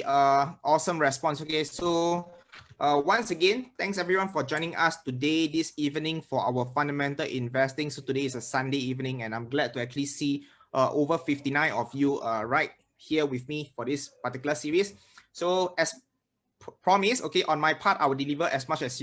awesome response. Okay, so once again, thanks everyone for joining us today, this evening for our fundamental investing. So today is a Sunday evening, and I'm glad to actually see over 59 of you right here with me for this particular series. So as promise, okay, on my part, I will deliver as much as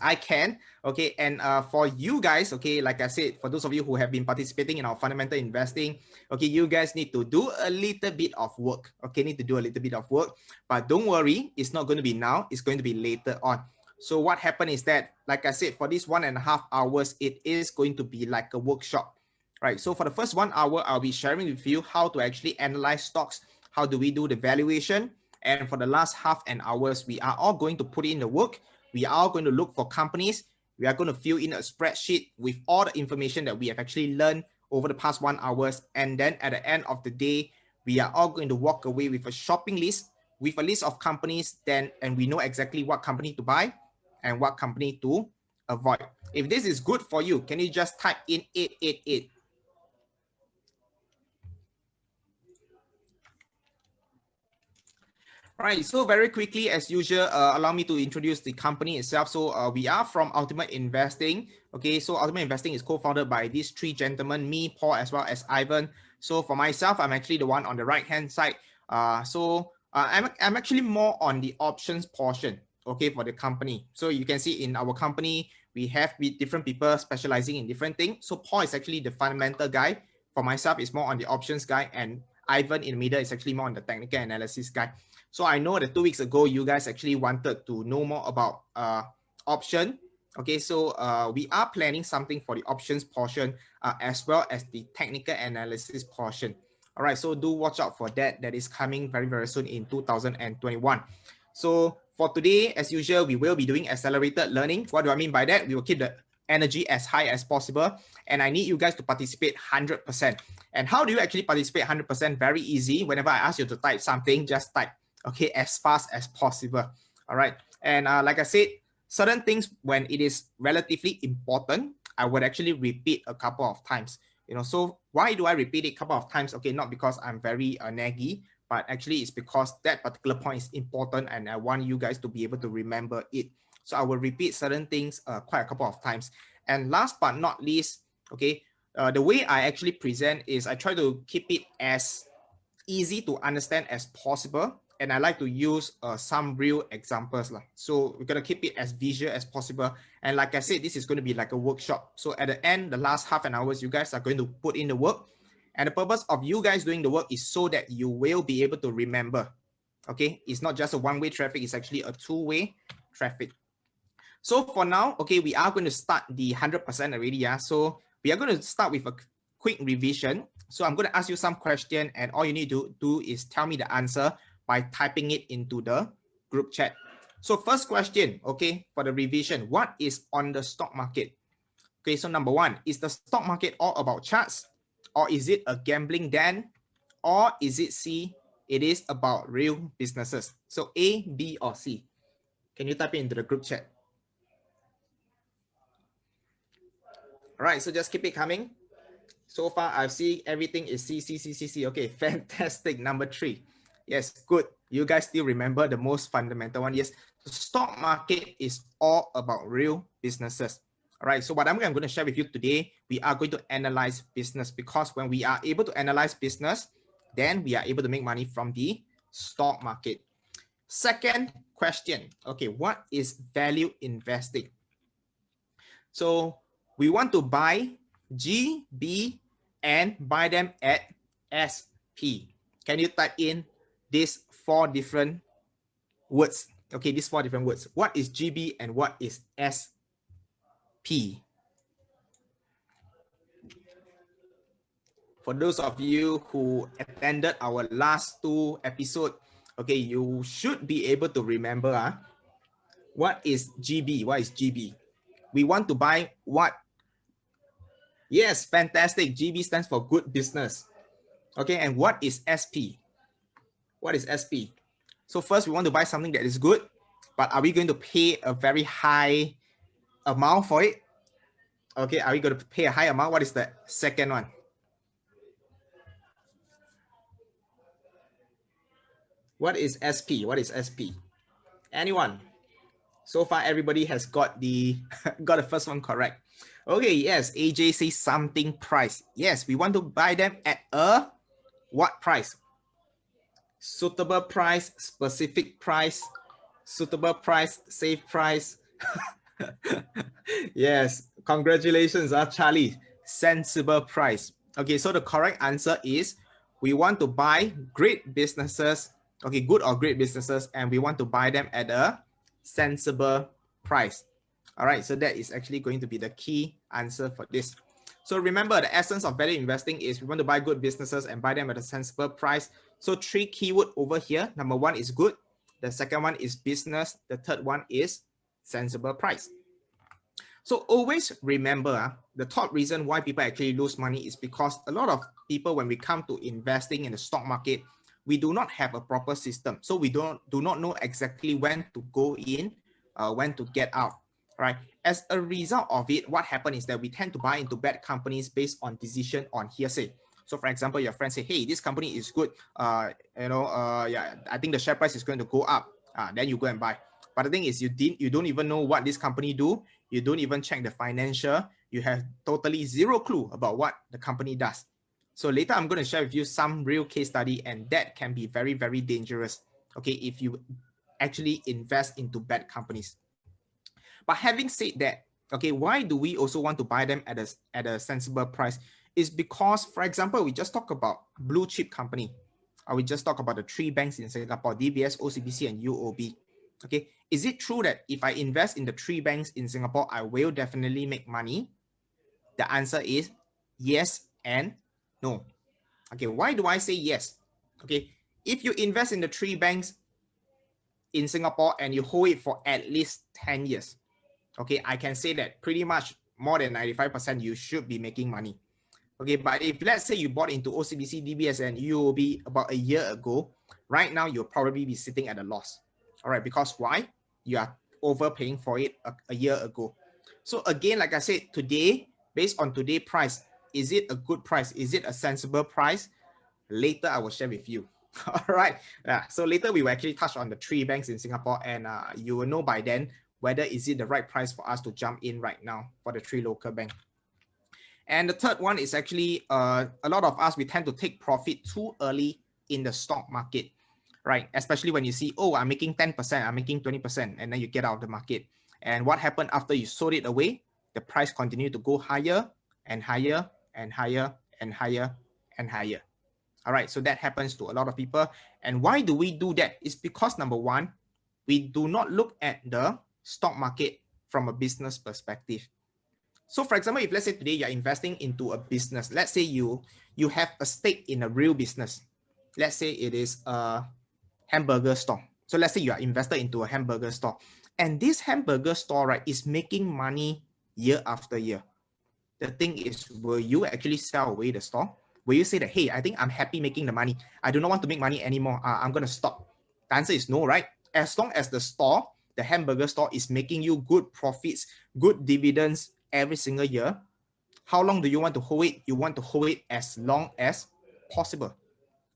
I can, okay. And for you guys, okay, like I said, for those of you who have been participating in our fundamental investing, okay, you guys need to do a little bit of work, okay, need to do a little bit of work, but don't worry, it's not going to be now, it's going to be later on. So what happened is that, like I said, for this 1.5 hours, it is going to be like a workshop, right? So for the first 1 hour, I'll be sharing with you how to actually analyze stocks, how do we do the valuation. And for the last half an hours, we are all going to put in the work. We are going to look for companies. We are going to fill in a spreadsheet with all the information that we have actually learned over the past 1 hour. And then at the end of the day, we are all going to walk away with a shopping list, with a list of companies, and we know exactly what company to buy and what company to avoid. If this is good for you, can you just type in 888? Right, so very quickly, as usual, allow me to introduce the company itself. So we are from Ultimate Investing. Okay, so Ultimate Investing is co-founded by these three gentlemen, me, Paul, as well as Ivan. So for myself, I'm actually the one on the right-hand side. I'm actually more on the options portion, okay, for the company. So you can see in our company, we have different people specializing in different things. So Paul is actually the fundamental guy. For myself, it's more on the options guy, and Ivan in the middle is actually more on the technical analysis guy. So I know that 2 weeks ago, you guys actually wanted to know more about option. Okay, so we are planning something for the options portion as well as the technical analysis portion. All right, so do watch out for that. That is coming very, very soon in 2021. So for today, as usual, we will be doing accelerated learning. What do I mean by that? We will keep the energy as high as possible. And I need you guys to participate 100%. And how do you actually participate 100%? Very easy. Whenever I ask you to type something, just type, okay, as fast as possible. All right. And like I said, certain things, when it is relatively important, I would actually repeat a couple of times. You know, so why do I repeat it a couple of times? Okay, not because I'm very naggy, but actually it's because that particular point is important and I want you guys to be able to remember it. So I will repeat certain things quite a couple of times. And last but not least, okay, the way I actually present is I try to keep it as easy to understand as possible. And I like to use some real examples. So we're going to keep it as visual as possible. And like I said, this is going to be like a workshop. So at the end, the last half an hour, you guys are going to put in the work. And the purpose of you guys doing the work is so that you will be able to remember. Okay, it's not just a one-way traffic, it's actually a two-way traffic. So for now, okay, we are going to start the 100% already. Yeah. So we are going to start with a quick revision. So I'm going to ask you some question, and all you need to do is tell me the answer by typing it into the group chat. So first question, okay, for the revision, what is on the stock market? Okay, so number one, is the stock market all about charts? Or is it a gambling den? Or is it C, it is about real businesses? So A, B, or C? Can you type it into the group chat? All right, so just keep it coming. So far, I've seen everything is C, C, C, C, C. Okay, fantastic. Number three. Yes, good. You guys still remember the most fundamental one. Yes, the stock market is all about real businesses. All right, so what I'm going to share with you today, we are going to analyze business, because when we are able to analyze business, then we are able to make money from the stock market. Second question, okay, what is value investing? So we want to buy G, B, and buy them at SP. Can you type in these 4 different words? Okay, these 4 different words. What is GB and what is SP? For those of you who attended our last 2 episodes, okay, you should be able to remember what is GB? What is GB? We want to buy what? Yes, fantastic. GB stands for good business. Okay, and what is SP? What is SP? So first, we want to buy something that is good, but are we going to pay a very high amount for it? Okay, are we going to pay a high amount? What is the second one? What is SP? What is SP? Anyone? So far, everybody has got the got the first one correct. Okay, yes, AJ says something price. Yes, we want to buy them at a what price? Suitable price, specific price, suitable price, safe price. Yes, congratulations, Charlie. Sensible price. Okay, so the correct answer is we want to buy great businesses, okay, good or great businesses, and we want to buy them at a sensible price. All right, so that is actually going to be the key answer for this. So remember, the essence of value investing is we want to buy good businesses and buy them at a sensible price. So 3 keyword over here. Number 1 is good. The second one is business. The third one is sensible price. So always remember, the top reason why people actually lose money is because a lot of people, when we come to investing in the stock market, we do not have a proper system. So we do not know exactly when to go in, when to get out, right? As a result of it, what happened is that we tend to buy into bad companies based on decision on hearsay. So for example, your friend say, hey, this company is good. Yeah, I think the share price is going to go up. Then you go and buy. But the thing is, you don't even know what this company do. You don't even check the financial. You have totally zero clue about what the company does. So later I'm going to share with you some real case study, and that can be very, very dangerous. Okay, if you actually invest into bad companies. But having said that, okay, why do we also want to buy them at a sensible price? Is because, for example, we just talk about blue chip company. Or we just talk about the 3 banks in Singapore, DBS, OCBC, and UOB. Okay, is it true that if I invest in the 3 banks in Singapore, I will definitely make money? The answer is yes and no. Okay, why do I say yes? Okay, if you invest in the 3 banks in Singapore and you hold it for at least 10 years, okay, I can say that pretty much more than 95% you should be making money. Okay, but if let's say you bought into OCBC, DBS, and UOB about a year ago, right now you'll probably be sitting at a loss. All right, because why? You are overpaying for it a year ago. So again, like I said, today, based on today's price, is it a good price? Is it a sensible price? Later, I will share with you. All right. So later we will actually touch on the 3 banks in Singapore, and you will know by then whether is it the right price for us to jump in right now for the 3 local banks. And the third one is actually a lot of us, we tend to take profit too early in the stock market, right? Especially when you see, oh, I'm making 10%, I'm making 20%, and then you get out of the market. And what happened after you sold it away? The price continued to go higher and higher and higher and higher and higher. All right, so that happens to a lot of people. And why do we do that? It's because number 1, we do not look at the stock market from a business perspective. So for example, if let's say today you're investing into a business, let's say you have a stake in a real business. Let's say it is a hamburger store. So let's say you are invested into a hamburger store, and this hamburger store, right, is making money year after year. The thing is, will you actually sell away the store? Will you say that, hey, I think I'm happy making the money, I do not want to make money anymore, I'm going to stop? The answer is no, right? As long as the store, the hamburger store, is making you good profits, good dividends every single year, how long do you want to hold it? You want to hold it as long as possible.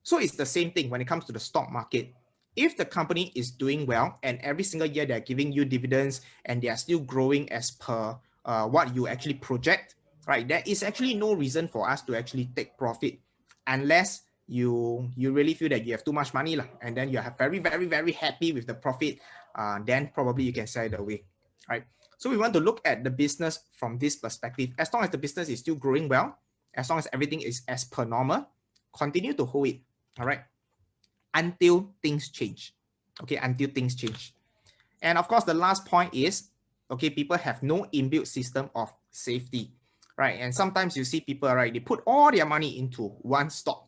So it's the same thing when it comes to the stock market. If the company is doing well and every single year they're giving you dividends and they are still growing as per what you actually project, right? There is actually no reason for us to actually take profit unless you really feel that you have too much money lah, and then you are very, very, very happy with the profit. Then probably you can sell it away, right? So we want to look at the business from this perspective. As long as the business is still growing well, as long as everything is as per normal, continue to hold it. All right, until things change. Okay, until things change. And of course, the last point is, okay, people have no inbuilt system of safety, right? And sometimes you see people, right, they put all their money into one stock,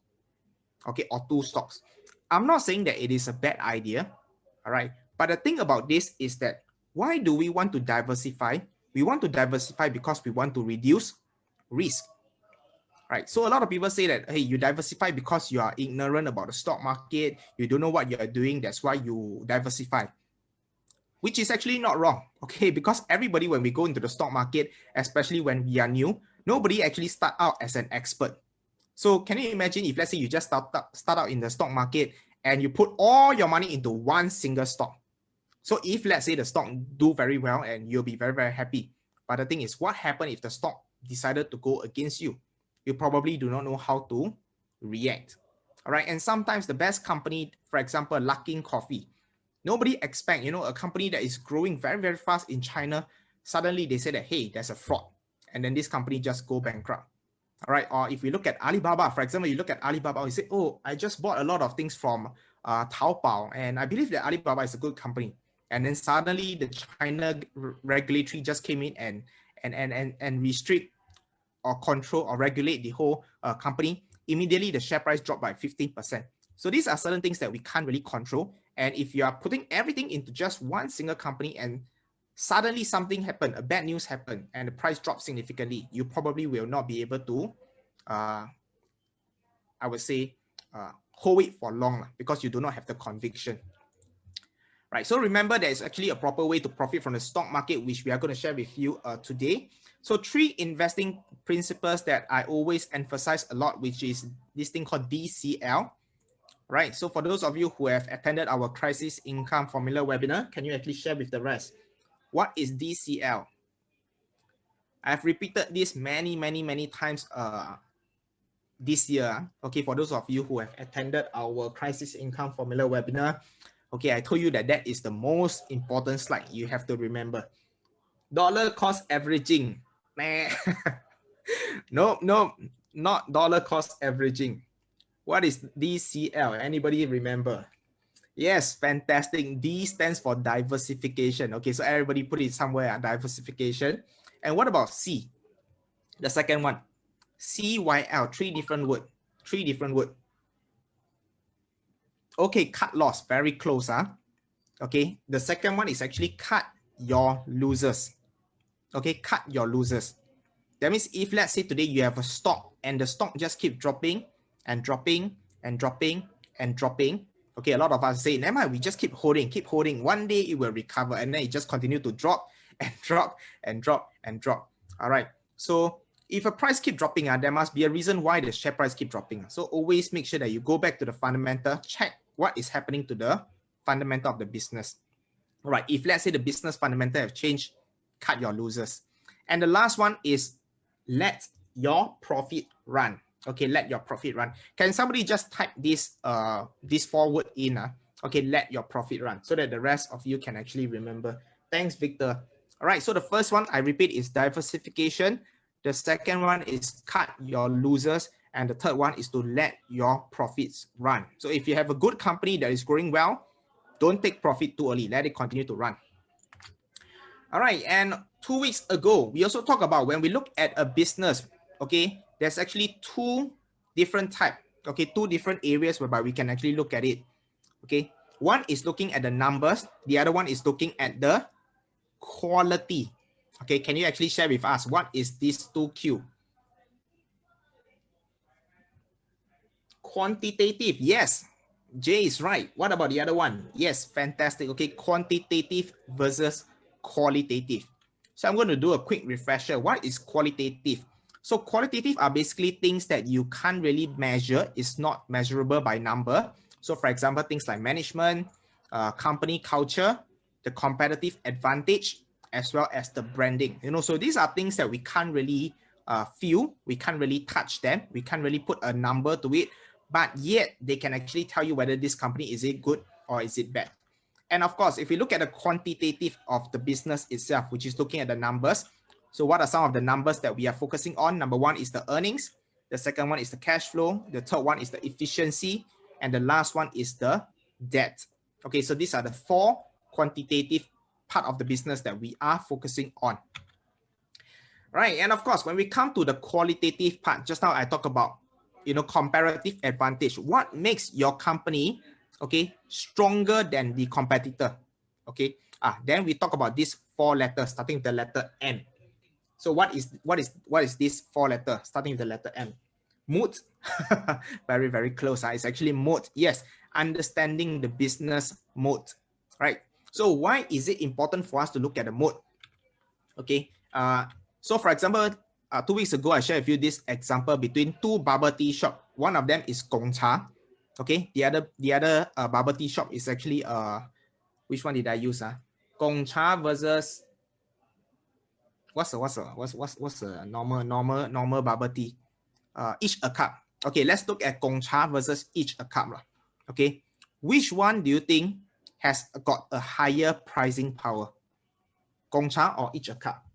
okay, or 2 stocks. I'm not saying that it is a bad idea, all right? But the thing about this is that, why do we want to diversify? We want to diversify because we want to reduce risk. Right. So a lot of people say that, hey, you diversify because you are ignorant about the stock market. You don't know what you are doing. That's why you diversify, which is actually not wrong. Okay. Because everybody, when we go into the stock market, especially when we are new, nobody actually start out as an expert. So can you imagine if, let's say, you just start out in the stock market and you put all your money into one single stock. So if let's say the stock do very well and you'll be very, very happy. But the thing is, what happened if the stock decided to go against you? You probably do not know how to react. All right. And sometimes the best company, for example, Luckin Coffee, nobody expect, a company that is growing very, very fast in China, suddenly they say that, hey, there's a fraud. And then this company just go bankrupt. All right. Or if we look at Alibaba, for example, you look at Alibaba, you say, oh, I just bought a lot of things from Taobao, and I believe that Alibaba is a good company. And then suddenly the China regulatory just came in and restrict or control or regulate the whole company. Immediately the share price dropped by 15%. So these are certain things that we can't really control. And if you are putting everything into just one single company and suddenly something happened, a bad news happened, and the price dropped significantly, you probably will not be able to, I would say, hold it for long because you do not have the conviction. Right. So remember, there is actually a proper way to profit from the stock market, which we are going to share with you today. So 3 investing principles that I always emphasize a lot, which is this thing called DCL. Right. So for those of you who have attended our crisis income formula webinar, can you actually share with the rest? What is DCL? I've repeated this many times this year. Okay, for those of you who have attended our crisis income formula webinar, okay, I told you that that is the most important slide you have to remember. Dollar cost averaging. No, not dollar cost averaging. What is DCL? Anybody remember? Yes, fantastic. D stands for diversification. Okay, so everybody put it somewhere, diversification. And what about C? The second one. CYL, 3 different words. 3 different words. Okay, cut loss, very close. Okay, the second one is actually cut your losers. Okay, cut your losers. That means if let's say today you have a stock and the stock just keep dropping and dropping and dropping and dropping. Okay, a lot of us say, never mind, we just keep holding. One day it will recover, and then it just continue to drop and drop and drop and drop. All right. So if a price keep dropping, there must be a reason why the share price keep dropping. So always make sure that you go back to the fundamental, check what is happening to the fundamental of the business. All right. If let's say the business fundamental have changed, cut your losers. And the last one is let your profit run. Okay, let your profit run. Can somebody just type this this 4 word in? Okay, let your profit run, so that the rest of you can actually remember. Thanks, Victor. All right, so the first one, I repeat, is diversification. The second one is cut your losers. And the third one is to let your profits run. So if you have a good company that is growing well, don't take profit too early. Let it continue to run. All right, and 2 weeks ago, we also talked about when we look at a business, okay, there's actually 2 different types, okay, 2 different areas whereby we can actually look at it, okay. One is looking at the numbers, the other one is looking at the quality. Okay, can you actually share with us what is this 2Q? Quantitative, yes. Jay is right. What about the other one? Yes, fantastic. Okay, quantitative versus qualitative. So I'm going to do a quick refresher. What is qualitative? So qualitative are basically things that you can't really measure. It's not measurable by number. So for example, things like management, company culture, the competitive advantage, as well as the branding. So these are things that we can't really feel. We can't really touch them. We can't really put a number to it. But yet they can actually tell you whether this company, is it good or is it bad. And of course, if we look at the quantitative of the business itself, which is looking at the numbers. So what are some of the numbers that we are focusing on? Number one is the earnings. The second one is the cash flow. The third one is the efficiency. And the last one is the debt. Okay, so these are the 4 quantitative part of the business that we are focusing on. Right, and of course, when we come to the qualitative part, just now I talked about comparative advantage. What makes your company, okay, stronger than the competitor? Okay, then we talk about these 4 letters starting with the letter M. So what is this 4 letter starting with the letter M? MOATS. Very, very close. It's actually MOATS. Yes, understanding the business MOAT. Right. So why is it important for us to look at the MOAT? Okay. So for example, 2 weeks ago, I shared with you this example between 2 bubble tea shops. One of them is Gong Cha. Okay, the other bubble tea shop is actually which one did I use? Gongcha versus what's the normal bubble tea? Each a cup. Okay, let's look at Gongcha versus each a cup. Okay, which one do you think has got a higher pricing power? Gongcha or each a cup?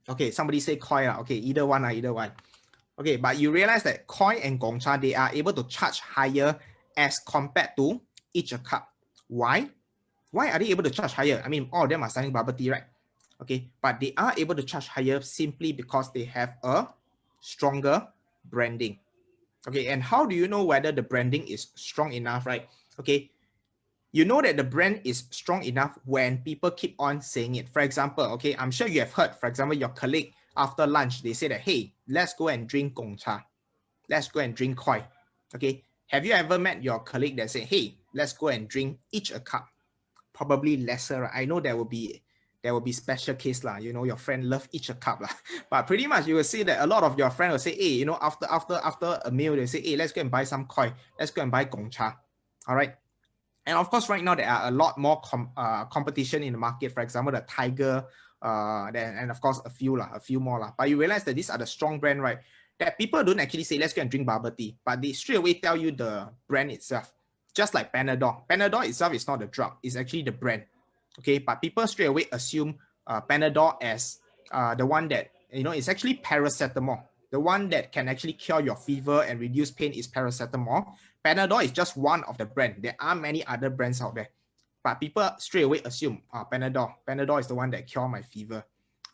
Okay, somebody say Koi. Okay, either one. Okay, but you realize that Koi and Gongcha, they are able to charge higher as compared to each a cup. Why? Why are they able to charge higher? I mean, all of them are selling bubble tea, right? Okay, but they are able to charge higher simply because they have a stronger branding. Okay, and how do you know whether the branding is strong enough, right? Okay, you know that the brand is strong enough when people keep on saying it. For example, okay, I'm sure you have heard, for example, your colleague after lunch, they say that, hey, let's go and drink Gongcha. Let's go and drink Koi. Okay, have you ever met your colleague that say, hey, let's go and drink each a cup? Probably lesser, right? I know there will be special case lah. You know, your friend love each a cup lah. But pretty much you will see that a lot of your friends will say, hey, you know, after a meal, they say, hey, let's go and buy some Koi. Let's go and buy Gongcha. All right. And of course, right now there are a lot more competition in the market. For example, the Tiger, and of course a few more lah. But you realize that these are the strong brand, right? That people don't actually say let's go and drink bubble tea, but they straight away tell you the brand itself. Just like Panadol. Panadol itself is not the drug; it's actually the brand. Okay, but people straight away assume Panadol as the one that, you know, it's actually paracetamol. The one that can actually cure your fever and reduce pain is paracetamol. Panadol is just one of the brand. There are many other brands out there, but people straight away assume Panadol. Panadol is the one that cure my fever.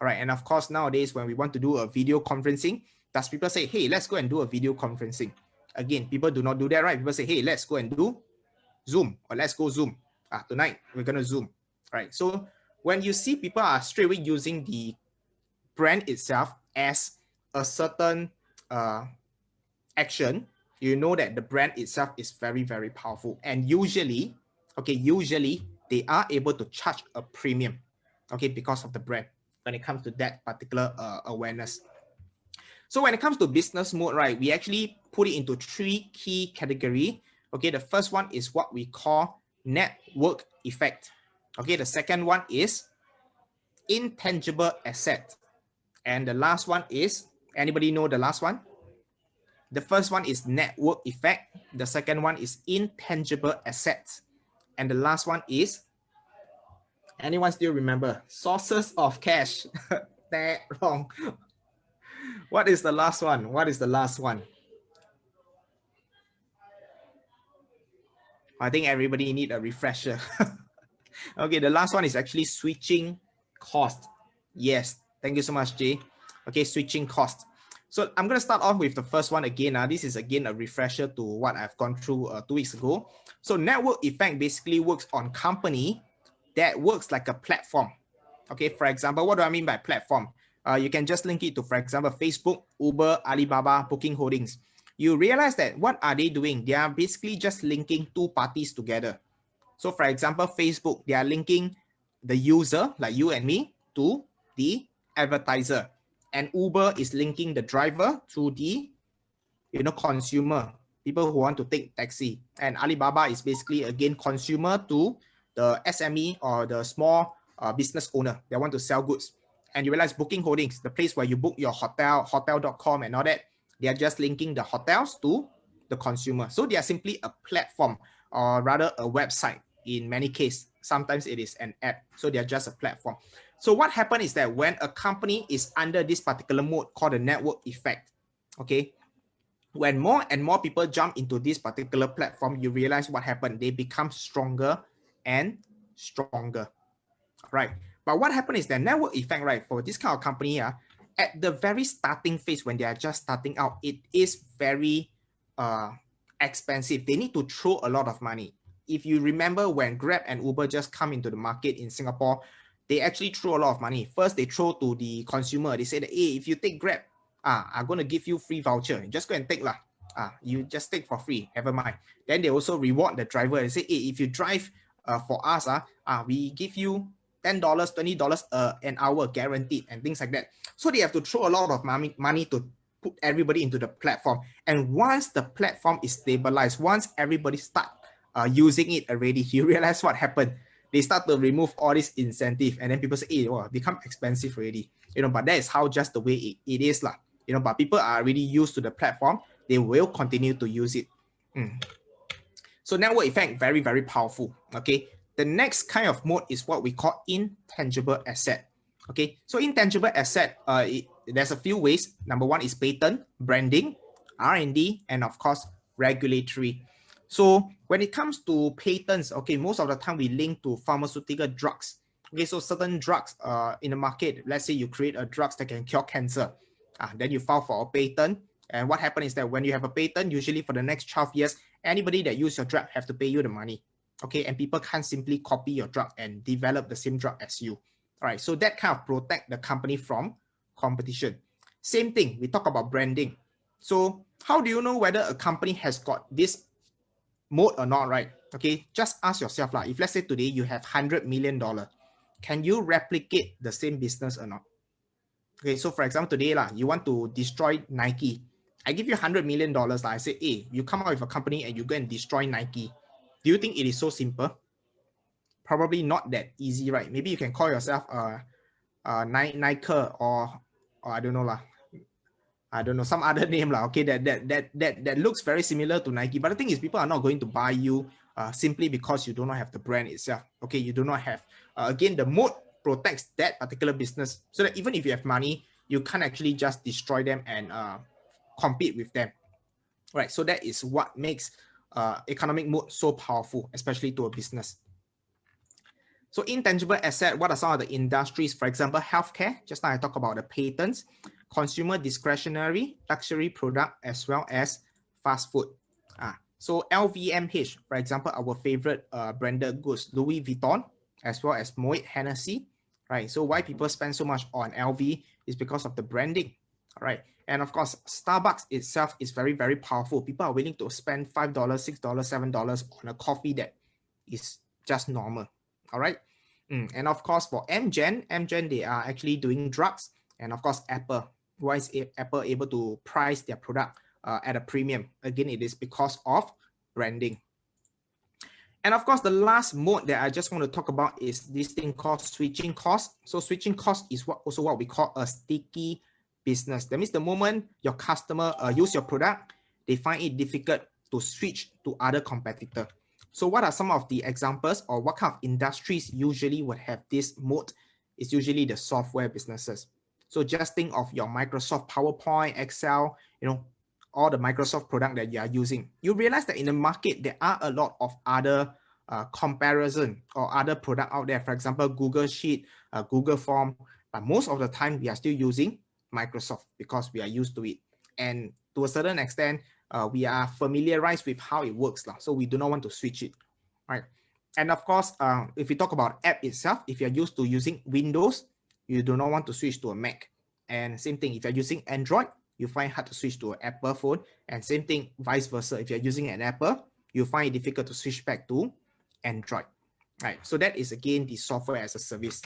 All right, and of course nowadays when we want to do a video conferencing, does people say, hey, let's go and do a video conferencing? Again, people do not do that, right? People say, hey, let's go and do Zoom, or let's go Zoom. Tonight we're gonna Zoom. Right. So when you see people are straight away using the brand itself as a certain action, you know that the brand itself is very, very powerful. And usually they are able to charge a premium, okay, because of the brand when it comes to that particular awareness. So when it comes to business mode, right, we actually put it into 3 key categories. Okay, the first one is what we call network effect. Okay, the second one is intangible asset. And the last one is, anybody know the last one? The first one is network effect. The second one is intangible assets. And the last one is, anyone still remember? Sources of cash. That wrong. What is the last one? What is the last one? I think everybody need a refresher. Okay, the last one is actually switching cost. Yes, thank you so much, Jay. Okay, switching cost. So I'm going to start off with the first one again. This is again a refresher to what I've gone through 2 weeks ago. So network effect basically works on company that works like a platform. Okay, for example, what do I mean by platform? You can just link it to, for example, Facebook, Uber, Alibaba, Booking Holdings. You realize that what are they doing? They are basically just linking 2 parties together. So for example, Facebook, they are linking the user, like you and me, to the advertiser. And Uber is linking the driver to the, you know, consumer, people who want to take taxi. And Alibaba is basically, again, consumer to the SME or the small business owner that want to sell goods. And you realize Booking Holdings, the place where you book your hotel, hotel.com and all that, they are just linking the hotels to the consumer. So they are simply a platform, or rather a website in many cases. Sometimes it is an app. So they are just a platform. So what happens is that when a company is under this particular mode called the network effect, okay, when more and more people jump into this particular platform, you realize what happened. They become stronger and stronger, right? But what happened is the network effect, right, for this kind of company, at the very starting phase, when they are just starting out, it is very expensive. They need to throw a lot of money. If you remember when Grab and Uber just come into the market in Singapore, they actually throw a lot of money. First, they throw to the consumer. They say that, hey, if you take Grab, I'm going to give you free voucher. Just go and take lah. You just take for free. Never mind. Then they also reward the driver. They say, hey, if you drive for us, we give you $10, $20 an hour guaranteed, and things like that. So they have to throw a lot of money to put everybody into the platform. And once the platform is stabilized, once everybody start using it already, you realize what happened. They start to remove all this incentive, and then people say, hey, well, become expensive already. But that is how just the way it is lah. But people are already used to the platform. They will continue to use it. So network effect, very, very powerful. Okay. The next kind of mode is what we call intangible asset. Okay. So intangible asset, there's a few ways. Number one is patent, branding, R&D, and of course, regulatory. So when it comes to patents, okay, most of the time we link to pharmaceutical drugs. Okay, so certain drugs in the market, let's say you create a drug that can cure cancer. Then you file for a patent. And what happens is that when you have a patent, usually for the next 12 years, anybody that use your drug have to pay you the money. Okay, and people can't simply copy your drug and develop the same drug as you. All right, so that kind of protect the company from competition. Same thing, we talk about branding. So how do you know whether a company has got this mode or not, right? Okay, just ask yourself, if let's say today you have $100 million, can you replicate the same business or not? Okay, so for example, today you want to destroy Nike. I give you $100 million. I say, hey, you come out with a company and you go and destroy Nike. Do you think it is so simple? Probably not that easy, right? Maybe you can call yourself Nike or I don't know I don't know, some other name okay, that looks very similar to Nike. But the thing is, people are not going to buy you simply because you do not have the brand itself. Okay, you do not have again, the mode protects that particular business, so that even if you have money, you can't actually just destroy them and compete with them. Right, so that is what makes economic mode so powerful, especially to a business. So intangible asset, what are some of the industries? For example, healthcare, just now I talked about the patents, consumer discretionary, luxury product, as well as fast food. So LVMH, for example, our favorite branded goods, Louis Vuitton, as well as Moet Hennessy, right? So why people spend so much on LV is because of the branding, all right? And of course, Starbucks itself is very, very powerful. People are willing to spend $5, $6, $7 on a coffee that is just normal. All right. And of course, for Amgen, they are actually doing drugs. And of course, Apple. Why is Apple able to price their product at a premium? Again, it is because of branding. And of course, the last mode that I just want to talk about is this thing called switching cost. So switching cost is also what we call a sticky business. That means the moment your customer use your product, they find it difficult to switch to other competitor. So what are some of the examples, or what kind of industries usually would have this mode? It's usually the software businesses. So just think of your Microsoft PowerPoint, Excel, all the Microsoft product that you are using. You realize that in the market, there are a lot of other comparison or other product out there. For example, Google Sheet, Google Form. But most of the time, we are still using Microsoft because we are used to it. And to a certain extent, we are familiarized with how it works. So we do not want to switch it, right? And of course, if we talk about app itself, if you're used to using Windows, you do not want to switch to a Mac. And same thing, if you're using Android, you find it hard to switch to an Apple phone. And same thing, vice versa. If you're using an Apple, you find it difficult to switch back to Android, right? So that is, again, the software as a service.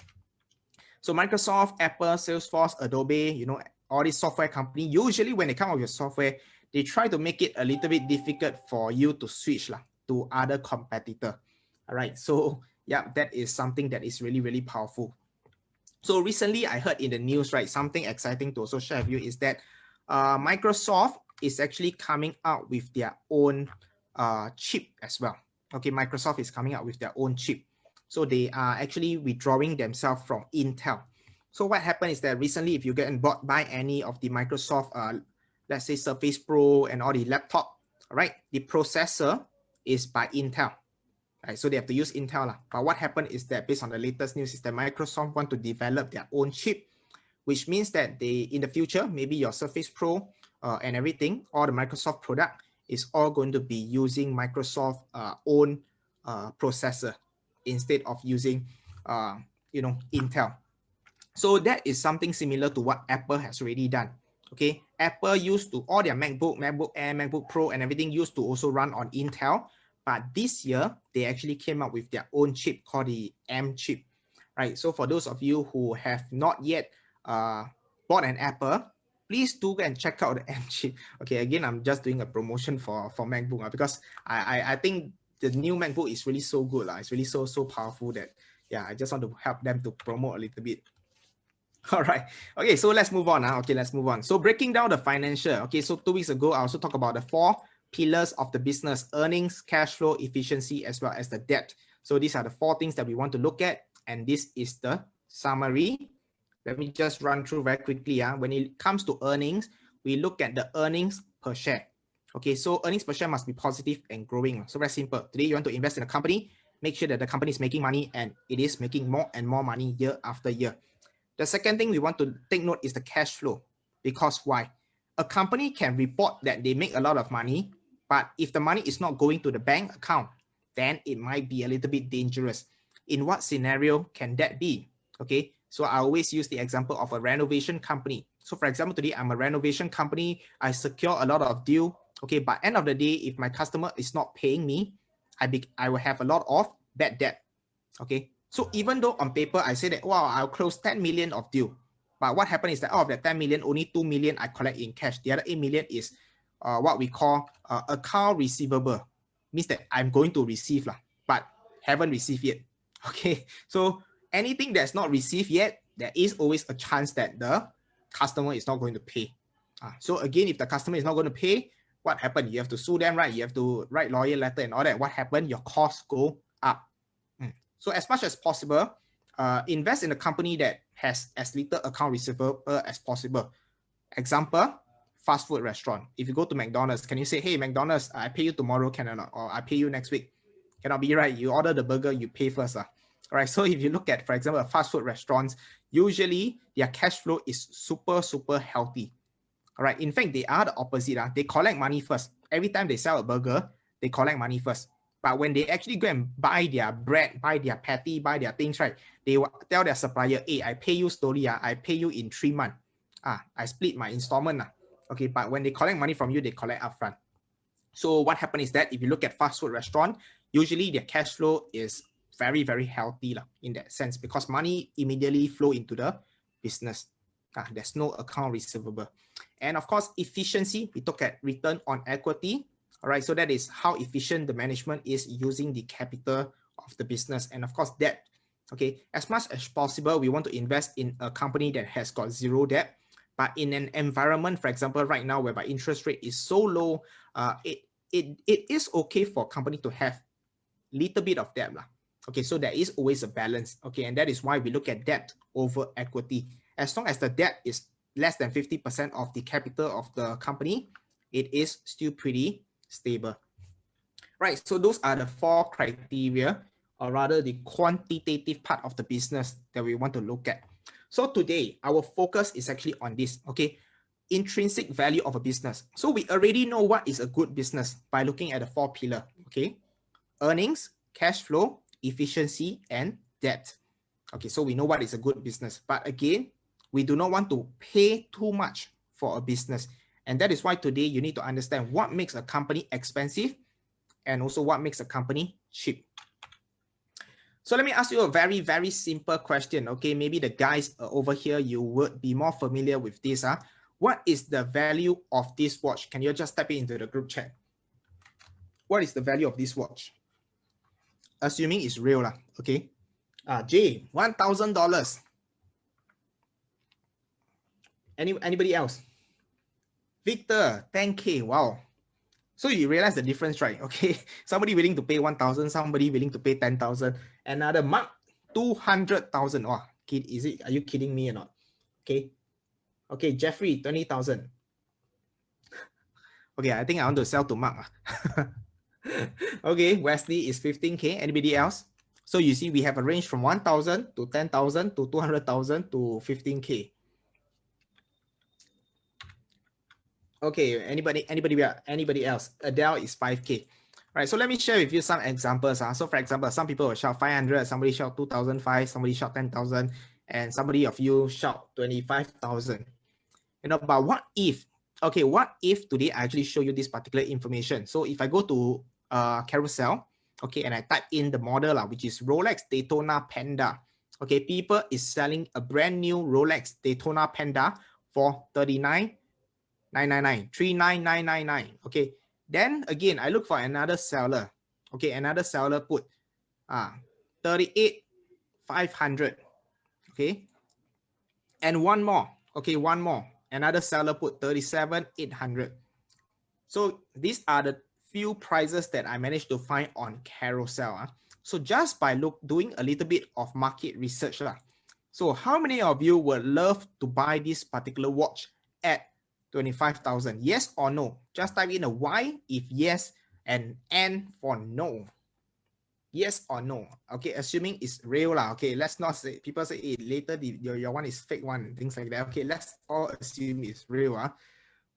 So Microsoft, Apple, Salesforce, Adobe, all these software company, usually when they come up with software, they try to make it a little bit difficult for you to switch to other competitor. All right. So yeah, that is something that is really, really powerful. So recently I heard in the news, right, something exciting to also share with you is that Microsoft is actually coming out with their own chip as well. Okay, Microsoft is coming out with their own chip. So they are actually withdrawing themselves from Intel. So what happened is that recently, if you get bought by any of the Microsoft, let's say Surface Pro and all the laptop, right, the processor is by Intel. Right, so they have to use Intel. But what happened is that based on the latest news is that Microsoft want to develop their own chip, which means that they, in the future, maybe your Surface Pro and everything, all the Microsoft product is all going to be using Microsoft own processor instead of using, Intel. So that is something similar to what Apple has already done. Okay, Apple used to, all their MacBook Air, MacBook Pro and everything used to also run on Intel. But this year, they actually came up with their own chip called the M chip, right? So for those of you who have not yet bought an Apple, please do go and check out the MG. Okay, again, I'm just doing a promotion for MacBook because I think the new MacBook is really so good. It's really so powerful that, yeah, I just want to help them to promote a little bit. All right. Okay, so let's move on. Okay, let's move on. So breaking down the financial. Okay, so 2 weeks ago, I also talked about the 4 pillars of the business: earnings, cash flow, efficiency, as well as the debt. So these are the 4 things that we want to look at. And this is the summary. Let me just run through very quickly. When it comes to earnings, we look at the earnings per share. Okay, so earnings per share must be positive and growing. So very simple. Today, you want to invest in a company, make sure that the company is making money and it is making more and more money year after year. The second thing we want to take note is the cash flow. Because why? A company can report that they make a lot of money, but if the money is not going to the bank account, then it might be a little bit dangerous. In what scenario can that be? Okay, so I always use the example of a renovation company. So for example, today I'm a renovation company. I secure a lot of deal. Okay, but end of the day, if my customer is not paying me, I will have a lot of bad debt. Okay, so even though on paper I say that, wow, I'll close 10 million of deal, but what happened is that out of that 10 million, only 2 million I collect in cash. The other 8 million is what we call account receivable. Means that I'm going to receive, but haven't received yet. Okay, so anything that's not received yet, there is always a chance that the customer is not going to pay. So again, if the customer is not going to pay, what happened? You have to sue them, right? You have to write lawyer letter and all that. What happened? Your costs go up. So as much as possible, invest in a company that has as little account receivable as possible. Example, fast food restaurant. If you go to McDonald's, can you say, hey, McDonald's, I pay you tomorrow, can I not? Or I pay you next week? Cannot be, right? You order the burger, you pay first. Right? So if you look at, for example, fast food restaurants, usually their cash flow is super, super healthy. All right. In fact, they are the opposite. They collect money first. Every time they sell a burger, they collect money first. But when they actually go and buy their bread, buy their patty, buy their things, right? They will tell their supplier, hey, I pay you slowly. I pay you in 3 months. I split my installment. Okay, but when they collect money from you, they collect upfront. So what happens is that if you look at fast food restaurant, usually their cash flow is very, very healthy in that sense, because money immediately flow into the business. There's no account receivable. And of course, efficiency, we look at return on equity. All right, so that is how efficient the management is using the capital of the business. And of course, debt. Okay, as much as possible, we want to invest in a company that has got zero debt. But in an environment, for example, right now, whereby interest rate is so low, it is okay for a company to have little bit of debt. Okay, so there is always a balance. Okay, and that is why we look at debt over equity. As long as the debt is less than 50% of the capital of the company, it is still pretty stable. Right, so those are the 4 criteria, or rather the quantitative part of the business that we want to look at. So today, our focus is actually on this, okay? Intrinsic value of a business. So we already know what is a good business by looking at the 4 pillars, okay? Earnings, cash flow, efficiency, and debt. Okay, so we know what is a good business. But again, we do not want to pay too much for a business. And that is why today you need to understand what makes a company expensive and also what makes a company cheap. So let me ask you a very, very simple question. Okay, maybe the guys over here, you would be more familiar with this. What is the value of this watch? Can you just type it into the group chat? What is the value of this watch? Assuming it's real, okay? Jay, $1,000. Anybody else? Victor, 10K. Wow. So you realize the difference, right? Okay, somebody willing to pay 1,000, somebody willing to pay 10,000. Another Mark, 200,000. Oh, kid, are you kidding me or not? Okay. Okay, Jeffrey, 20,000. Okay, I think I want to sell to Mark. Okay, Wesley is 15K. Anybody else? So you see, we have a range from 1,000 to 10,000 to 200,000 to 15K. Okay, anybody else? Adele is 5K. Right, so let me share with you some examples. So for example, some people will shout 500, somebody shout 2,005, somebody shout 10,000, and somebody of you shout 25,000. But what if, okay, what if today I actually show you this particular information? So if I go to Carousel, okay, and I type in the model, which is Rolex Daytona Panda. Okay, people is selling a brand new Rolex Daytona Panda for 39,999, 39,999. Okay, then again I look for another seller. Okay, another seller put 38,500. Okay, and one more. Okay, one more. Another seller put 37,800. So these are the few prices that I managed to find on Carousel. So just by doing a little bit of market research. So how many of you would love to buy this particular watch at 25,000? Yes or no? Just type in a Y if yes and N for no. Yes or no? Okay, assuming it's real lah. Okay, let's not say people say hey, later your one is fake one, things like that. Okay, let's all assume it's real.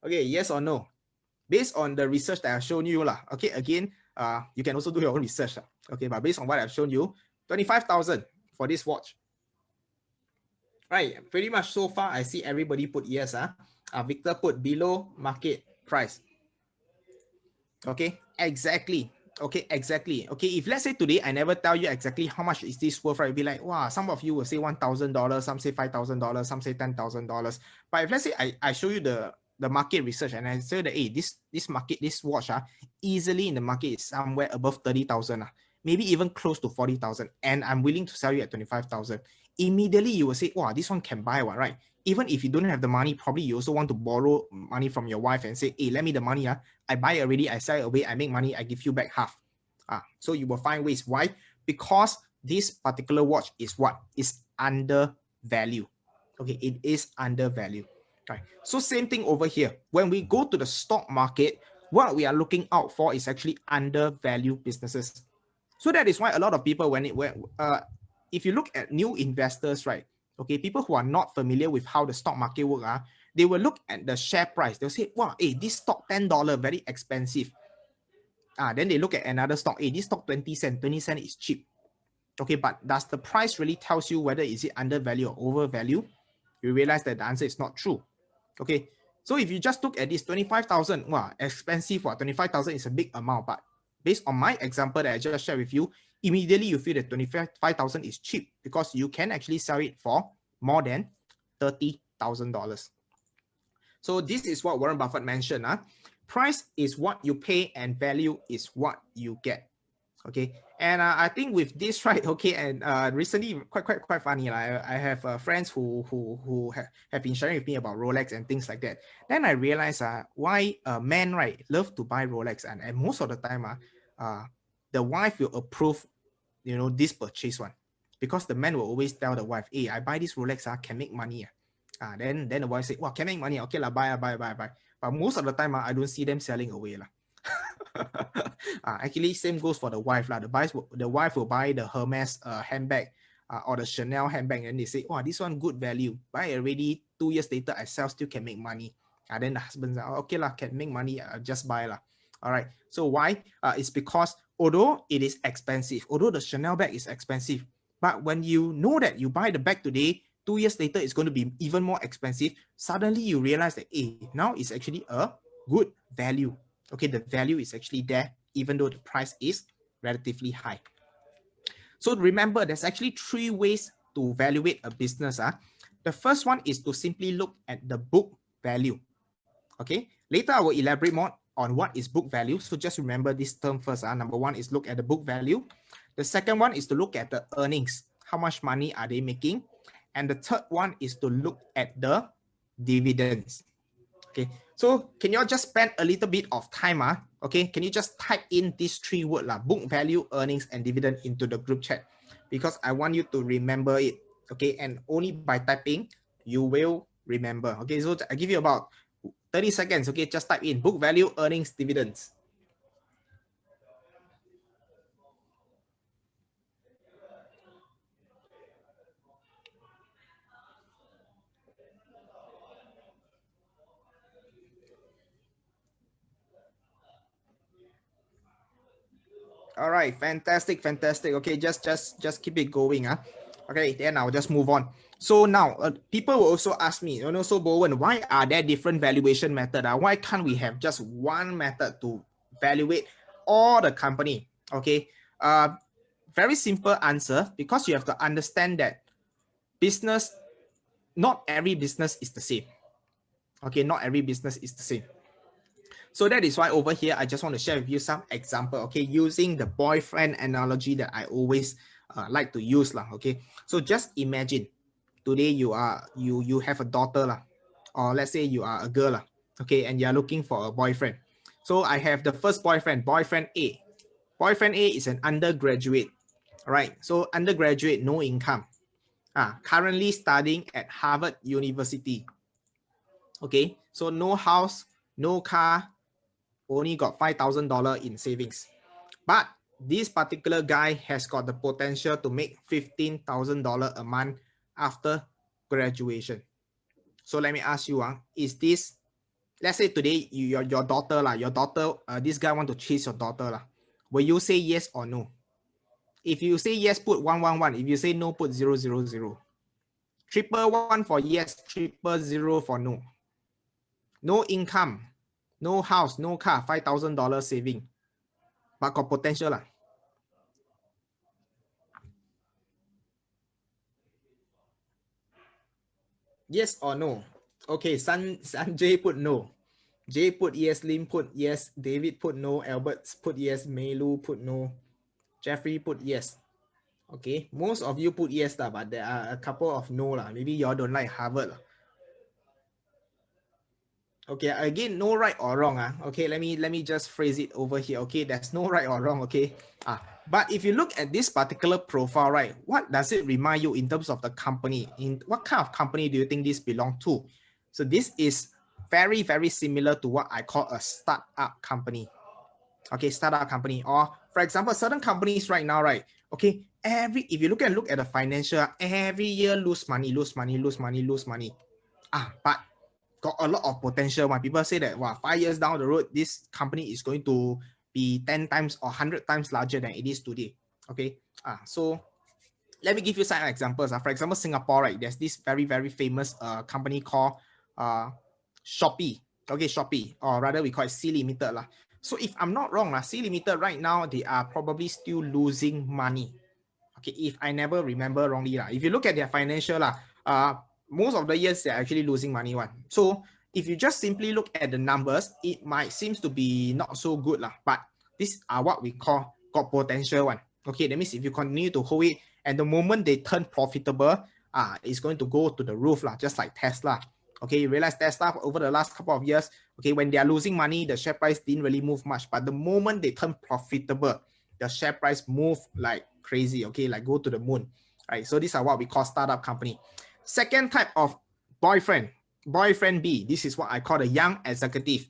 Okay, yes or no? Based on the research that I've shown you lah. Okay, again, you can also do your own research. Okay, but based on what I've shown you, 25,000 for this watch. Right, pretty much so far I see everybody put yes. Victor put below market price. Okay, exactly. Okay, exactly. Okay, if let's say today I never tell you exactly how much is this worth, right? It'd be like, wow, some of you will say $1,000, some say $5,000, some say $10,000. But if let's say I show you the market research and I say that hey, this watch easily in the market is somewhere above 30,000, maybe even close to 40,000, and I'm willing to sell you at 25,000. Immediately you will say, wow, this one can buy one, right? Even if you don't have the money, probably you also want to borrow money from your wife and say, hey, let me the money. I buy already, I sell it away, I make money, I give you back half. So you will find ways. Why? Because this particular watch is what? Is undervalued. Okay, it is undervalued. Right. So same thing over here. When we go to the stock market, what we are looking out for is actually undervalued businesses. So that is why a lot of people, if you look at new investors, right? Okay, people who are not familiar with how the stock market works, they will look at the share price. They'll say, wow, hey, this stock $10, very expensive. Then they look at another stock. Hey, this stock 20 cents. 20 cents is cheap. Okay, but does the price really tells you whether is it undervalued or overvalued? You realize that the answer is not true. Okay, so if you just look at this 25,000, wow, expensive. 25,000 is a big amount, but based on my example that I just shared with you, immediately you feel that 25,000 is cheap because you can actually sell it for more than $30,000. So this is what Warren Buffett mentioned. Price is what you pay and value is what you get. Okay, and I think with this, right? Okay, and recently quite funny. I have friends who have been sharing with me about Rolex and things like that. Then I realized why men, right, love to buy Rolex, and most of the time the wife will approve, this purchase one, because the man will always tell the wife, hey, I buy this Rolex can make money. Then the wife say, well, can make money, okay lah, buy. But most of the time I don't see them selling away lah. Actually, same goes for the wife lah. The wife will buy the Hermes handbag or the Chanel handbag, and they say, "Oh, this one good value. Buy already. 2 years later, I sell, still can make money." Then the husband says, "Okay lah, can make money. Just buy lah." All right. So why? It's because although it is expensive, although the Chanel bag is expensive, but when you know that you buy the bag today, 2 years later it's going to be even more expensive. Suddenly you realize that, hey, now it's actually a good value. Okay, the value is actually there, even though the price is relatively high. So remember, there's actually 3 ways to evaluate a business. The first one is to simply look at the book value. Okay, later I will elaborate more on what is book value. So just remember this term first. Number 1 is look at the book value. The second one is to look at the earnings. How much money are they making? And the third one is to look at the dividends. Okay, so can you all just spend a little bit of time? Okay, can you just type in these 3 words, book value, earnings, and dividend into the group chat? Because I want you to remember it. Okay, and only by typing, you will remember. Okay, so I give you about 30 seconds. Okay, just type in book value, earnings, dividends. All right, fantastic. Okay, just keep it going. Okay, then I'll just move on. So now people will also ask me, so Bowen, why are there different valuation methods? Why can't we have just one method to evaluate all the company? Okay, very simple answer, because you have to understand that not every business is the same. Okay, not every business is the same. So that is why over here, I just want to share with you some example, okay, using the boyfriend analogy that I always like to use lah. Okay, so just imagine today you have a daughter lah, or let's say you are a girl lah, okay, and you're looking for a boyfriend. So I have the first boyfriend, boyfriend A. Boyfriend A is an undergraduate, right? So undergraduate, no income. Currently studying at Harvard University. Okay, so no house, no car, only got $5,000 in savings. But this particular guy has got the potential to make $15,000 a month after graduation. So let me ask you, is this, let's say today your daughter, this guy want to chase your daughter. Will you say yes or no? If you say yes, put 111. If you say no, put 000. 111 for yes, 000 for no. No income, no house, no car, $5,000 saving, but got potential lah. Yes or no? Okay, Sanjay put no. Jay put yes, Lim put yes, David put no, Albert put yes, Meilu put no, Jeffrey put yes. Okay, most of you put yes lah, but there are a couple of no lah. Maybe y'all don't like Harvard lah. Okay, again, no right or wrong. Okay, let me just phrase it over here. Okay, there's no right or wrong. Okay, but if you look at this particular profile, right, what does it remind you in terms of the company? In what kind of company do you think this belongs to? So this is very, very similar to what I call a startup company. Okay, startup company, or for example, certain companies right now, right? Okay, if you look at the financial, every year lose money. But got a lot of potential. When people say that, wow, 5 years down the road, this company is going to be 10 times or 100 times larger than it is today. Okay, so let me give you some examples. For example, Singapore, right? There's this very, very famous company called Shopee. Okay, Shopee, or rather we call it C Limited lah. So if I'm not wrong, C Limited right now, they are probably still losing money. Okay, if I never remember wrongly lah. If you look at their financial most of the years they're actually losing money one. So if you just simply look at the numbers, it might seems to be not so good lah. But these are what we call got potential one. Okay, that means if you continue to hold it, and the moment they turn profitable, it's going to go to the roof lah, just like Tesla. Okay, you realize Tesla over the last couple of years, okay, when they are losing money, the share price didn't really move much. But the moment they turn profitable, the share price move like crazy, okay, like go to the moon, right? So these are what we call startup company. Second type of boyfriend B, this is what I call the young executive.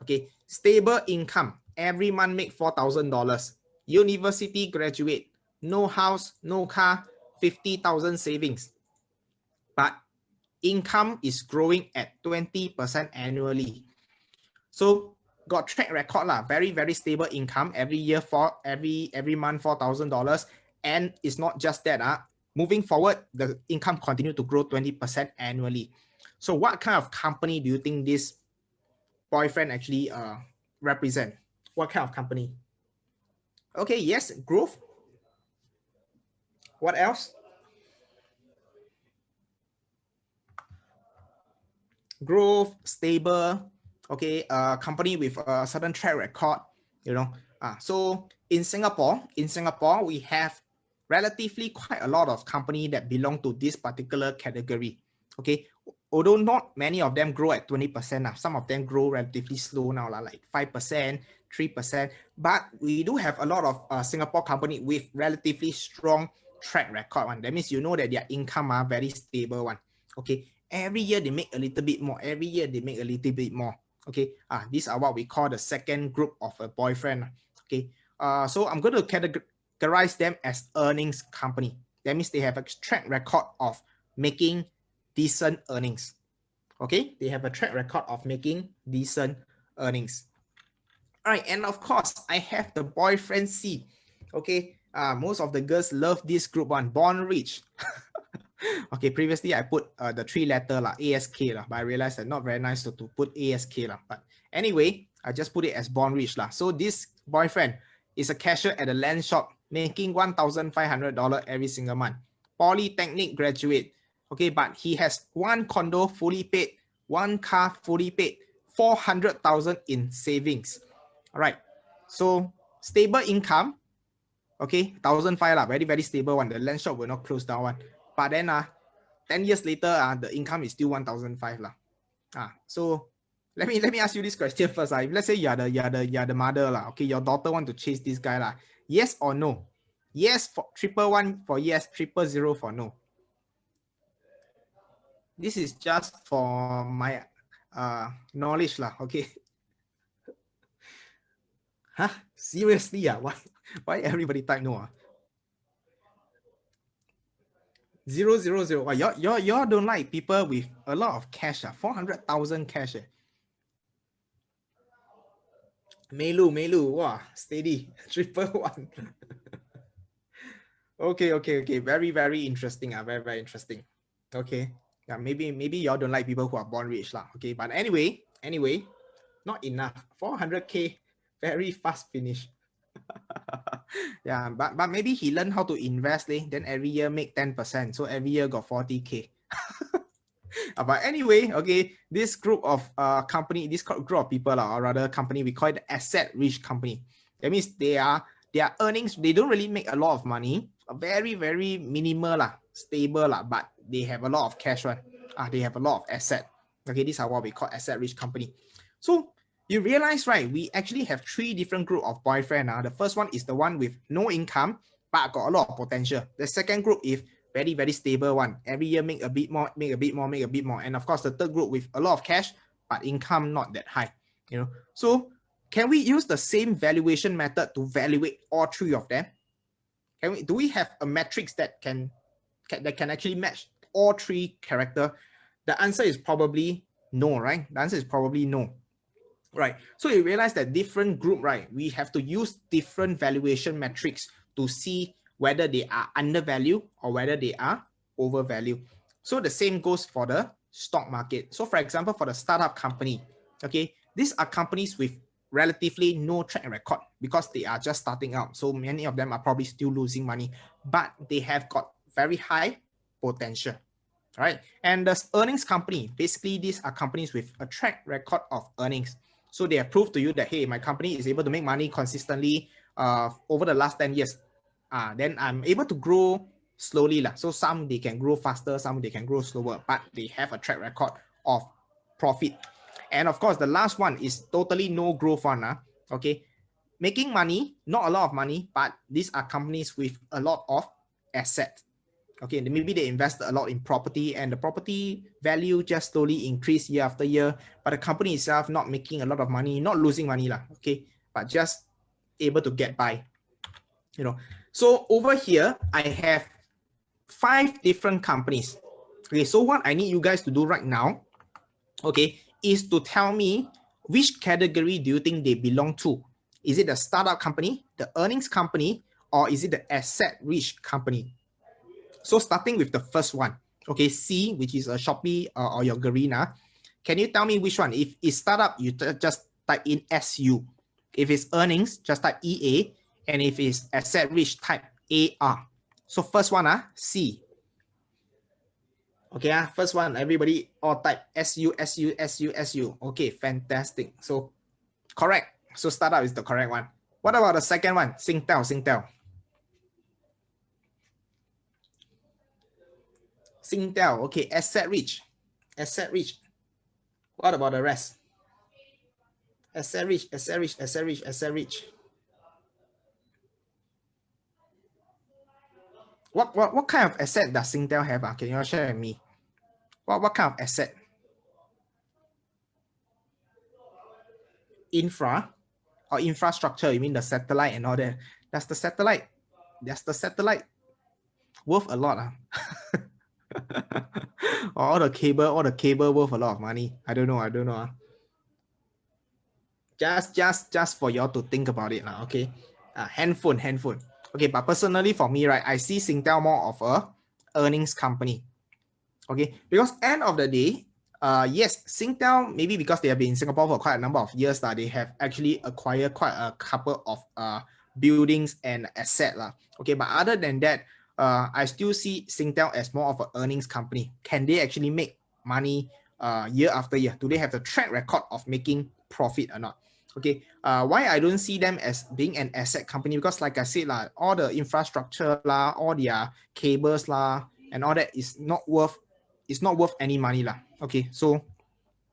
Okay, stable income, every month make $4,000, university graduate, no house, no car, 50,000 savings, but income is growing at 20% annually. So got track record lah, very, very stable income every year, for every month $4,000. And it's not just that, moving forward, the income continue to grow 20% annually. So what kind of company do you think this boyfriend actually represent? What kind of company? Okay, yes, growth. What else? Growth, stable, okay, company with a certain track record, you know. So in Singapore, we have relatively quite a lot of company that belong to this particular category. Okay, although not many of them grow at 20%, some of them grow relatively slow now, like 5%, 3%. But we do have a lot of Singapore company with relatively strong track record one. That means you know that their income are very stable one. Okay, every year they make a little bit more. Every year they make a little bit more. Okay, these are what we call the second group of a boyfriend. Okay, so I'm going to categorize them as earnings company. That means they have a track record of making decent earnings. Okay, they have a track record of making decent earnings. All right, and of course, I have the boyfriend C. Okay, most of the girls love this group one, born rich. Okay, previously I put the 3-letter ASK but I realized that not very nice to put ASK but anyway, I just put it as born rich So this boyfriend is a cashier at a land shop making $1,500 every single month. Polytechnic graduate. Okay, but he has one condo fully paid, one car fully paid, 400,000 in savings. All right. So stable income, okay, 1,500 lah, very, very stable one. The land shop will not close down one. But then 10 years later, the income is still 1,500 lah. So let me ask you this question first. If let's say you're the mother lah, okay, your daughter want to chase this guy lah. Yes or no? Yes for 111 for yes, 000 for no. This is just for my knowledge lah, okay. Huh? Seriously? Why everybody type no? 000. Well, y'all don't like people with a lot of cash. 400,000 cash. Melu. Wow, steady. 111. Okay. Very, very interesting. Very, very interesting. Okay. Yeah, maybe y'all don't like people who are born rich lah. Okay, but anyway, not enough. 400K, very fast finish. Yeah, but maybe he learned how to invest, then every year make 10%. So every year got 40K. But anyway, okay, this group of company, this group of people, or rather company, we call it the asset rich company. That means their earnings, they don't really make a lot of money, very, very minimal stable but they have a lot of cash one. They have a lot of asset. Okay, these are what we call asset rich company. So you realize, right, we actually have 3 different group of boyfriend. The first one is the one with no income but got a lot of potential. The second group is very, very stable one. Every year make a bit more. And of course, the third group with a lot of cash but income not that high. So can we use the same valuation method to evaluate all 3 of them? Do we have a matrix that can actually match all 3 characters? The answer is probably no, right? The answer is probably no. Right. So you realize that different group, right, we have to use different valuation metrics to see whether they are undervalued or whether they are overvalued. So the same goes for the stock market. So for example, for the startup company, okay, these are companies with relatively no track record because they are just starting out. So many of them are probably still losing money, but they have got very high potential. Right. And the earnings company, basically these are companies with a track record of earnings. So they have proved to you that, hey, my company is able to make money consistently over the last 10 years. Then I'm able to grow slowly. So some they can grow faster, some they can grow slower, but they have a track record of profit. And of course, the last one is totally no growth one. Okay, making money, not a lot of money, but these are companies with a lot of assets. Okay, maybe they invest a lot in property and the property value just slowly increase year after year, but the company itself not making a lot of money, not losing money, okay, but just able to get by. So over here, I have 5 different companies. Okay, so what I need you guys to do right now, okay, is to tell me which category do you think they belong to. Is it the startup company, the earnings company, or is it the asset rich company? So starting with the first one, okay, C, which is a Shopee or your Garena. Can you tell me which one? If it's startup, you just type in SU. If it's earnings, just type EA. And if it's asset rich, type AR. So first one, C. Okay, first one, everybody all type SU. Okay, fantastic. So correct. So startup is the correct one. What about the second one? Singtel. Singtel, okay, asset rich. What about the rest? Asset rich. What kind of asset does Singtel have? Can you share with me? What kind of asset? Infra or infrastructure? You mean the satellite and all that? Does the satellite worth a lot? all the cable worth a lot of money. I don't know. Just for y'all to think about it, okay. Handphone. Okay, but personally for me, right, I see Singtel more of a earnings company. Okay, because end of the day, yes, Singtel, maybe because they have been in Singapore for quite a number of years, they have actually acquired quite a couple of buildings and assets. Okay, but other than that, I still see Singtel as more of an earnings company. Can they actually make money year after year? Do they have the track record of making profit or not? Okay, why I don't see them as being an asset company? Because like I said, all the infrastructure, all their cables, and all that is not worth any money. Okay, so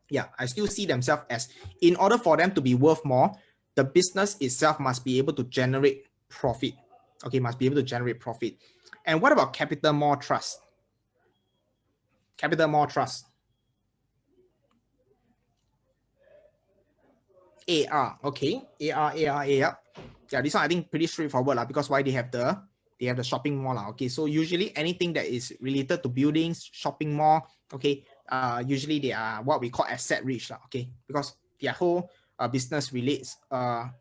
yeah, I still see themselves as, in order for them to be worth more, the business itself must be able to generate profit. Okay, must be able to generate profit. And what about Capital Mall Trust? Capital Mall Trust. AR, okay. AR. Yeah, this one I think pretty straightforward because why they have the shopping mall. Okay, so usually anything that is related to buildings, shopping mall, okay, usually they are what we call asset rich. Okay, because their whole business relates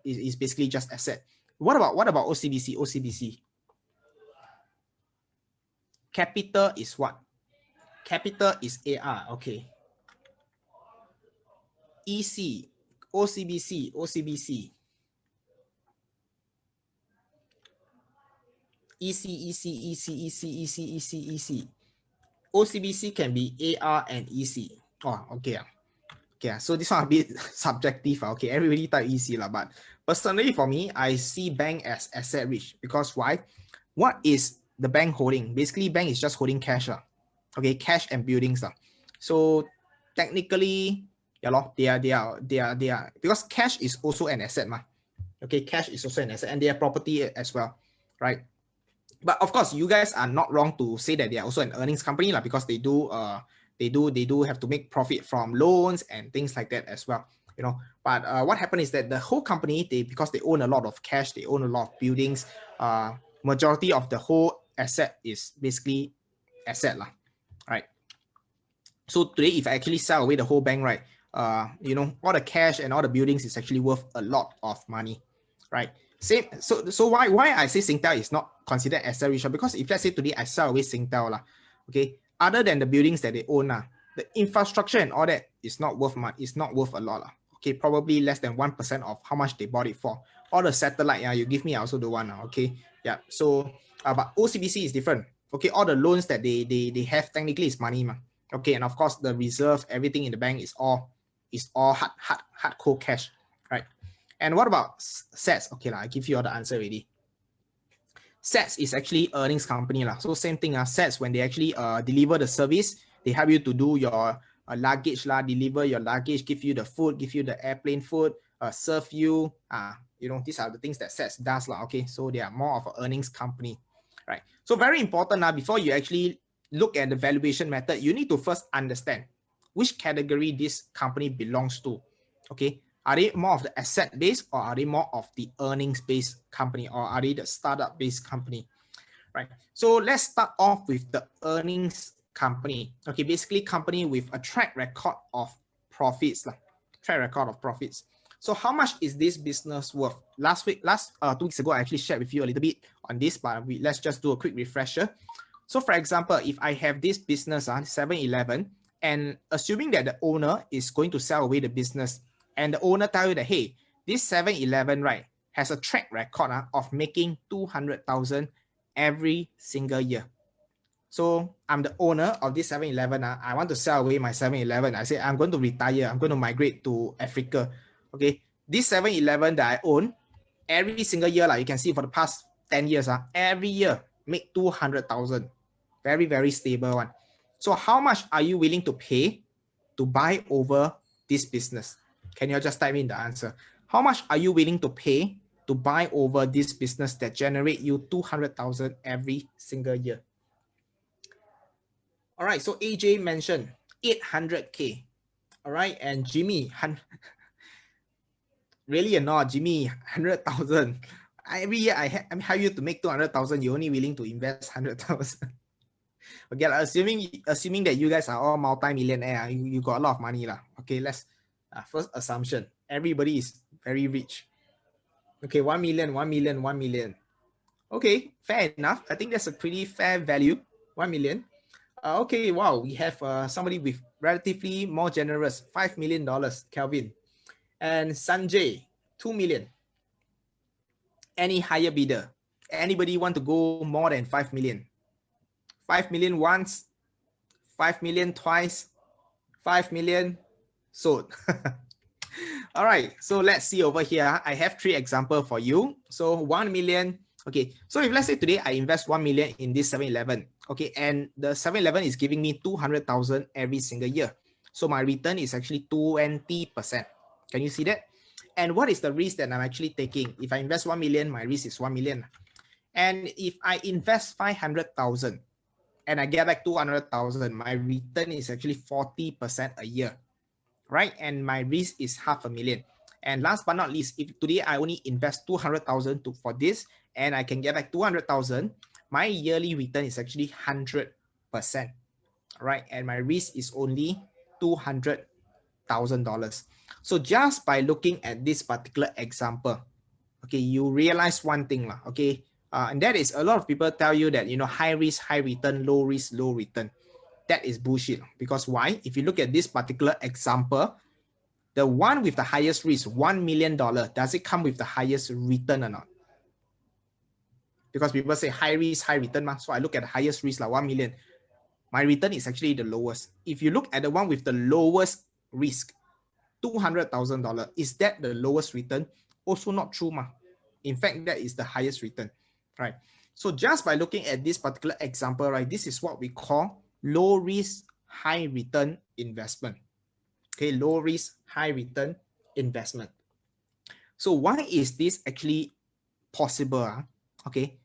is basically just asset. What about OCBC? OCBC. Capital is what? Capital is AR. Okay. EC, OCBC. EC. OCBC can be AR and EC. Oh, okay. Okay, so this one a bit subjective. Okay, everybody type EC, but personally for me, I see bank as asset rich because why? What is the bank holding? Basically, bank is just holding cash. Okay, cash and buildings. So technically, yeah, they are because cash is also an asset. Okay, cash is also an asset and they are property as well, right? But of course, you guys are not wrong to say that they are also an earnings company because they do have to make profit from loans and things like that as well. But what happened is that the whole company, because they own a lot of cash, they own a lot of buildings. Majority of the whole asset is basically asset right? So today, if I actually sell away the whole bank, right, all the cash and all the buildings is actually worth a lot of money, right? Same. So why I say Singtel is not considered asset rich? Because if let's say today I sell away Singtel, okay, other than the buildings that they own, the infrastructure and all that is not worth much. It's not worth a lot. Okay, probably less than 1% of how much they bought it for. All the satellite, you give me, I also don't want. Okay, yeah. So, but OCBC is different. Okay, all the loans that they have technically is money, Okay, and of course the reserve, everything in the bank is all hardcore cash, right? And what about SATS? Okay, I give you all the answer already. SATS is actually earnings company. So same thing, SATS, when they actually deliver the service, they help you to do your luggage, deliver your luggage, give you the food, give you the airplane food, serve you. These are the things that SATS does. Okay, so they are more of an earnings company, right? So very important before you actually look at the valuation method, you need to first understand which category this company belongs to. Okay, are they more of the asset based or are they more of the earnings based company or are they the startup based company, right? So let's start off with the earnings company. Okay, basically company with a track record of profits. So how much is this business worth? Last 2 weeks ago, I actually shared with you a little bit on this, but let's just do a quick refresher. So for example, if I have this business, 7-Eleven, and assuming that the owner is going to sell away the business, and the owner tell you that, hey, this 7-Eleven, right, has a track record of making 200,000 every single year. So I'm the owner of this 7-Eleven. I want to sell away my 7-Eleven. I say I'm going to retire. I'm going to migrate to Africa. Okay, this 7-Eleven that I own, every single year, you can see for the past 10 years, every year make 200,000. Very, very stable one. So how much are you willing to pay to buy over this business? Can you just type in the answer? How much are you willing to pay to buy over this business that generate you 200,000 every single year? All right, so AJ mentioned 800K. All right, and Jimmy, really or not, Jimmy, 100,000. Every year I hire you to make 200,000. You're only willing to invest 100,000. Okay, assuming that you guys are all multi-millionaire, you got a lot of money. Okay, let's first assumption. Everybody is very rich. Okay, 1 million, 1 million, 1 million. Okay, fair enough. I think that's a pretty fair value, 1 million. Okay, wow, we have somebody with relatively more generous, $5 million, Kelvin. And Sanjay, 2 million. Any higher bidder? Anybody want to go more than 5 million? 5 million once, 5 million twice, 5 million sold. All right, so let's see over here. I have 3 examples for you. So 1 million. Okay, so if let's say today I invest 1 million in this 7-Eleven, okay, and the 7-Eleven is giving me 200,000 every single year. So my return is actually 20%. Can you see that? And what is the risk that I'm actually taking? If I invest 1 million, my risk is 1 million. And if I invest 500,000 and I get back 200,000, my return is actually 40% a year, right? And my risk is 500,000. And last but not least, if today I only invest 200,000 for this and I can get back 200,000, my yearly return is actually 100%, right? And my risk is only $200,000. So just by looking at this particular example, okay, you realize one thing, okay, and that is a lot of people tell you that, you know, high risk, high return, low risk, low return. That is bullshit. Because why? If you look at this particular example, the one with the highest risk, $1 million, does it come with the highest return or not? Because people say high risk, high return, so I look at the highest risk, like 1 million. My return is actually the lowest. If you look at the one with the lowest risk, $200,000, is that the lowest return? Also not true, In fact, that is the highest return, right? So just by looking at this particular example, right, this is what we call low risk, high return investment. Okay, low risk, high return investment. So why is this actually possible? Okay,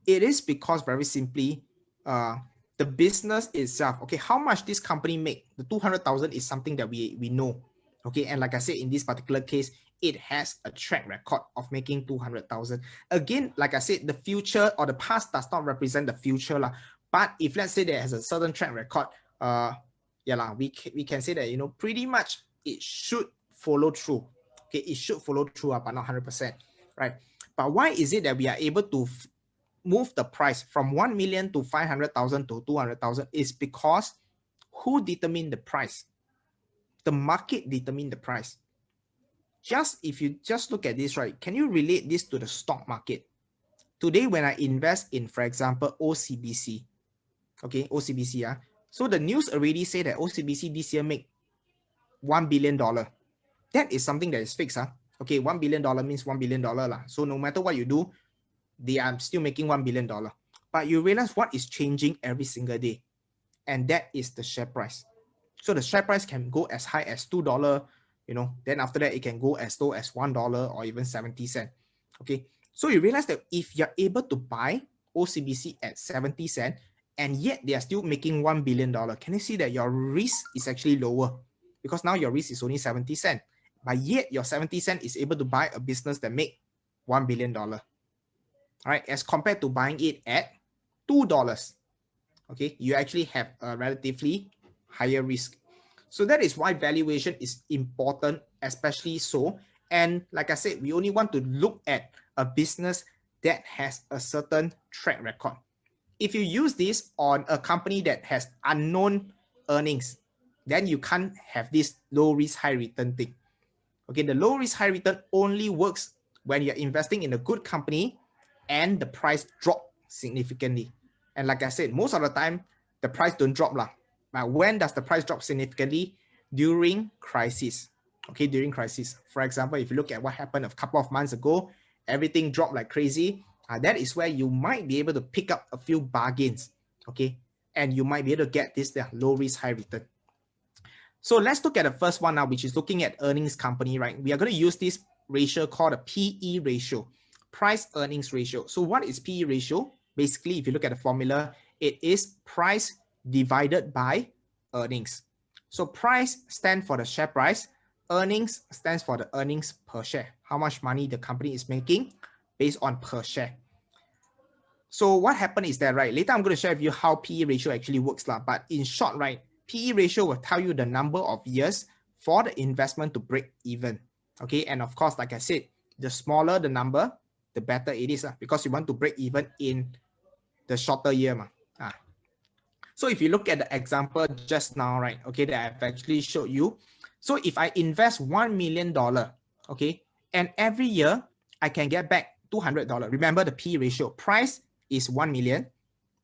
it is because very simply, the business itself, okay, how much this company make, the 200,000 is something that we know. Okay, and like I said, in this particular case, it has a track record of making 200,000. Again, like I said, the future or the past does not represent the future, but if let's say there has a certain track record, we can say that, you know, pretty much it should follow through. Okay, it should follow through, but not 100%, right? But why is it that we are able to move the price from 1 million to 500,000 to 200,000? Is because who determined the price? The market determined the price. If you just look at this, right, can you relate this to the stock market? Today, when I invest in, for example, OCBC, okay, OCBC, so the news already say that OCBC this year make $1 billion. That is something that is fixed. Okay, $1 billion means $1 billion. So no matter what you do, they are still making $1 billion. But you realize what is changing every single day, and that is the share price. So the share price can go as high as $2, you know, then after that it can go as low as $1 or even 70 cents. Okay, so you realize that if you're able to buy OCBC at 70 cents and yet they are still making $1 billion, can you see that your risk is actually lower? Because now your risk is only 70 cents, but yet your 70 cents is able to buy a business that make $1 billion. All right, as compared to buying it at $2. Okay, you actually have a relatively higher risk. So that is why valuation is important, especially so. And like I said, we only want to look at a business that has a certain track record. If you use this on a company that has unknown earnings, then you can't have this low risk, high return thing. Okay, the low risk, high return only works when you're investing in a good company and the price drop significantly. And like I said, most of the time, the price don't drop. But when does the price drop significantly? During crisis. Okay, during crisis. For example, if you look at what happened a couple of months ago, everything dropped like crazy. That is where you might be able to pick up a few bargains. Okay, and you might be able to get this low risk, high return. So let's look at the first one now, which is looking at earnings company, right? We are going to use this ratio called a PE ratio, price earnings ratio. So what is PE ratio? Basically, if you look at the formula, it is price divided by earnings. So price stands for the share price. Earnings stands for the earnings per share. How much money the company is making based on per share. So what happened is that, right, later I'm going to share with you how PE ratio actually works. But in short, right, PE ratio will tell you the number of years for the investment to break even. Okay, and of course, like I said, the smaller the number, the better it is, because you want to break even in the shorter year. So if you look at the example just now, right, okay, that I've actually showed you. So if I invest $1 million, okay, and every year I can get back $200. Remember the P ratio, price is 1 million.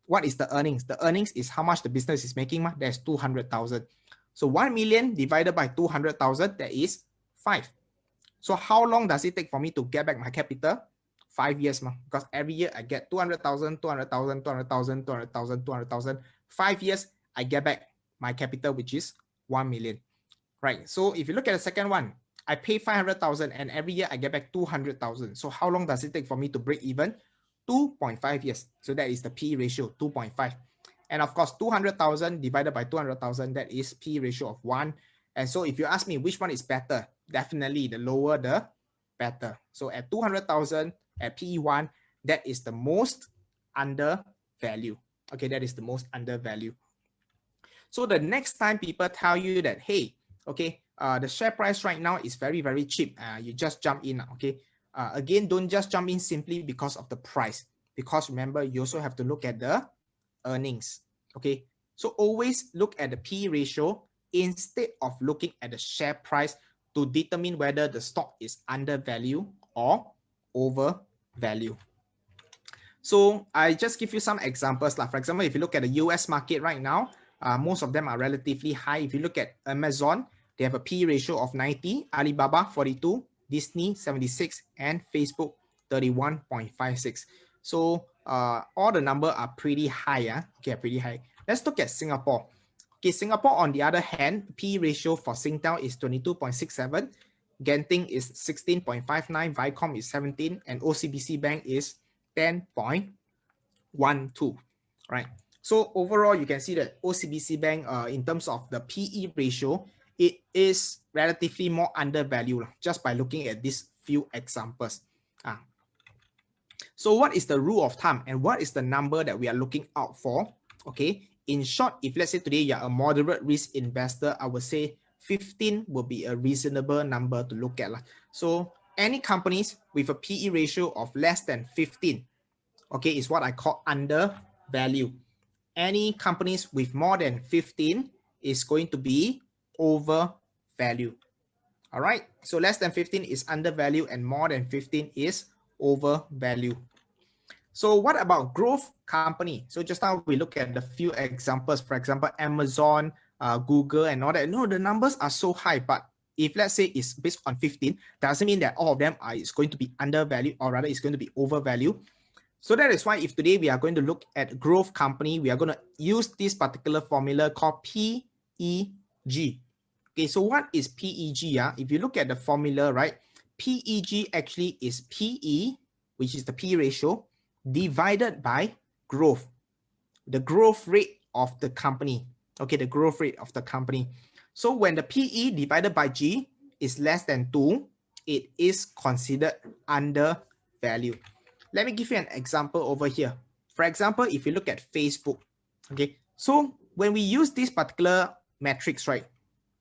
What is the earnings? The earnings is how much the business is making. There's 200,000. So 1 million divided by 200,000, that is 5. So how long does it take for me to get back my capital? 5 years, because every year I get 200,000, 200,000, 200,000, 200,000, 200,000. 5 years, I get back my capital, which is 1 million, right? So if you look at the second one, I pay 500,000 and every year I get back 200,000. So how long does it take for me to break even? 2.5 years. So that is the P ratio, 2.5. And of course, 200,000 divided by 200,000, that is P ratio of 1. And so if you ask me which one is better, definitely the lower the better. So at 200,000 at P1, that is the most undervalue. Okay, that is the most undervalue. So the next time people tell you that, hey, okay, the share price right now is very, very cheap. You just jump in, okay? Again, don't just jump in simply because of the price. Because remember, you also have to look at the earnings, okay? So always look at the P ratio instead of looking at the share price to determine whether the stock is undervalued or overvalued. So I just give you some examples. For example, if you look at the US market right now, most of them are relatively high. If you look at Amazon, they have a P ratio of 90, Alibaba 42, Disney 76, and Facebook 31.56. So all the numbers are pretty high. Okay, pretty high. Let's look at Singapore. Okay, Singapore on the other hand, P ratio for Singtel is 22.67, Genting is 16.59, Viacom is 17, and OCBC Bank is 10.12, right? So overall, you can see that OCBC Bank, in terms of the PE ratio, it is relatively more undervalued just by looking at these few examples. So what is the rule of thumb and what is the number that we are looking out for? Okay, in short, if let's say today you're a moderate risk investor, I would say 15 will be a reasonable number to look at. So any companies with a PE ratio of less than 15, okay, is what I call undervalue. Any companies with more than 15 is going to be overvalued. All right, so less than 15 is undervalued and more than 15 is overvalued. So what about growth company? So just now we look at the few examples, for example, Amazon, Google and all that. No, the numbers are so high, but if let's say it's based on 15, doesn't mean that all of them is going to be undervalued, or rather it's going to be overvalued. So that is why if today we are going to look at growth company, we are going to use this particular formula called PEG. Okay, so what is PEG? If you look at the formula, right, PEG actually is PE, which is the P ratio, divided by growth, the growth rate of the company. Okay, the growth rate of the company. So when the PE divided by G is less than 2, it is considered undervalued. Let me give you an example over here. For example, if you look at Facebook, okay, so when we use this particular metrics, right,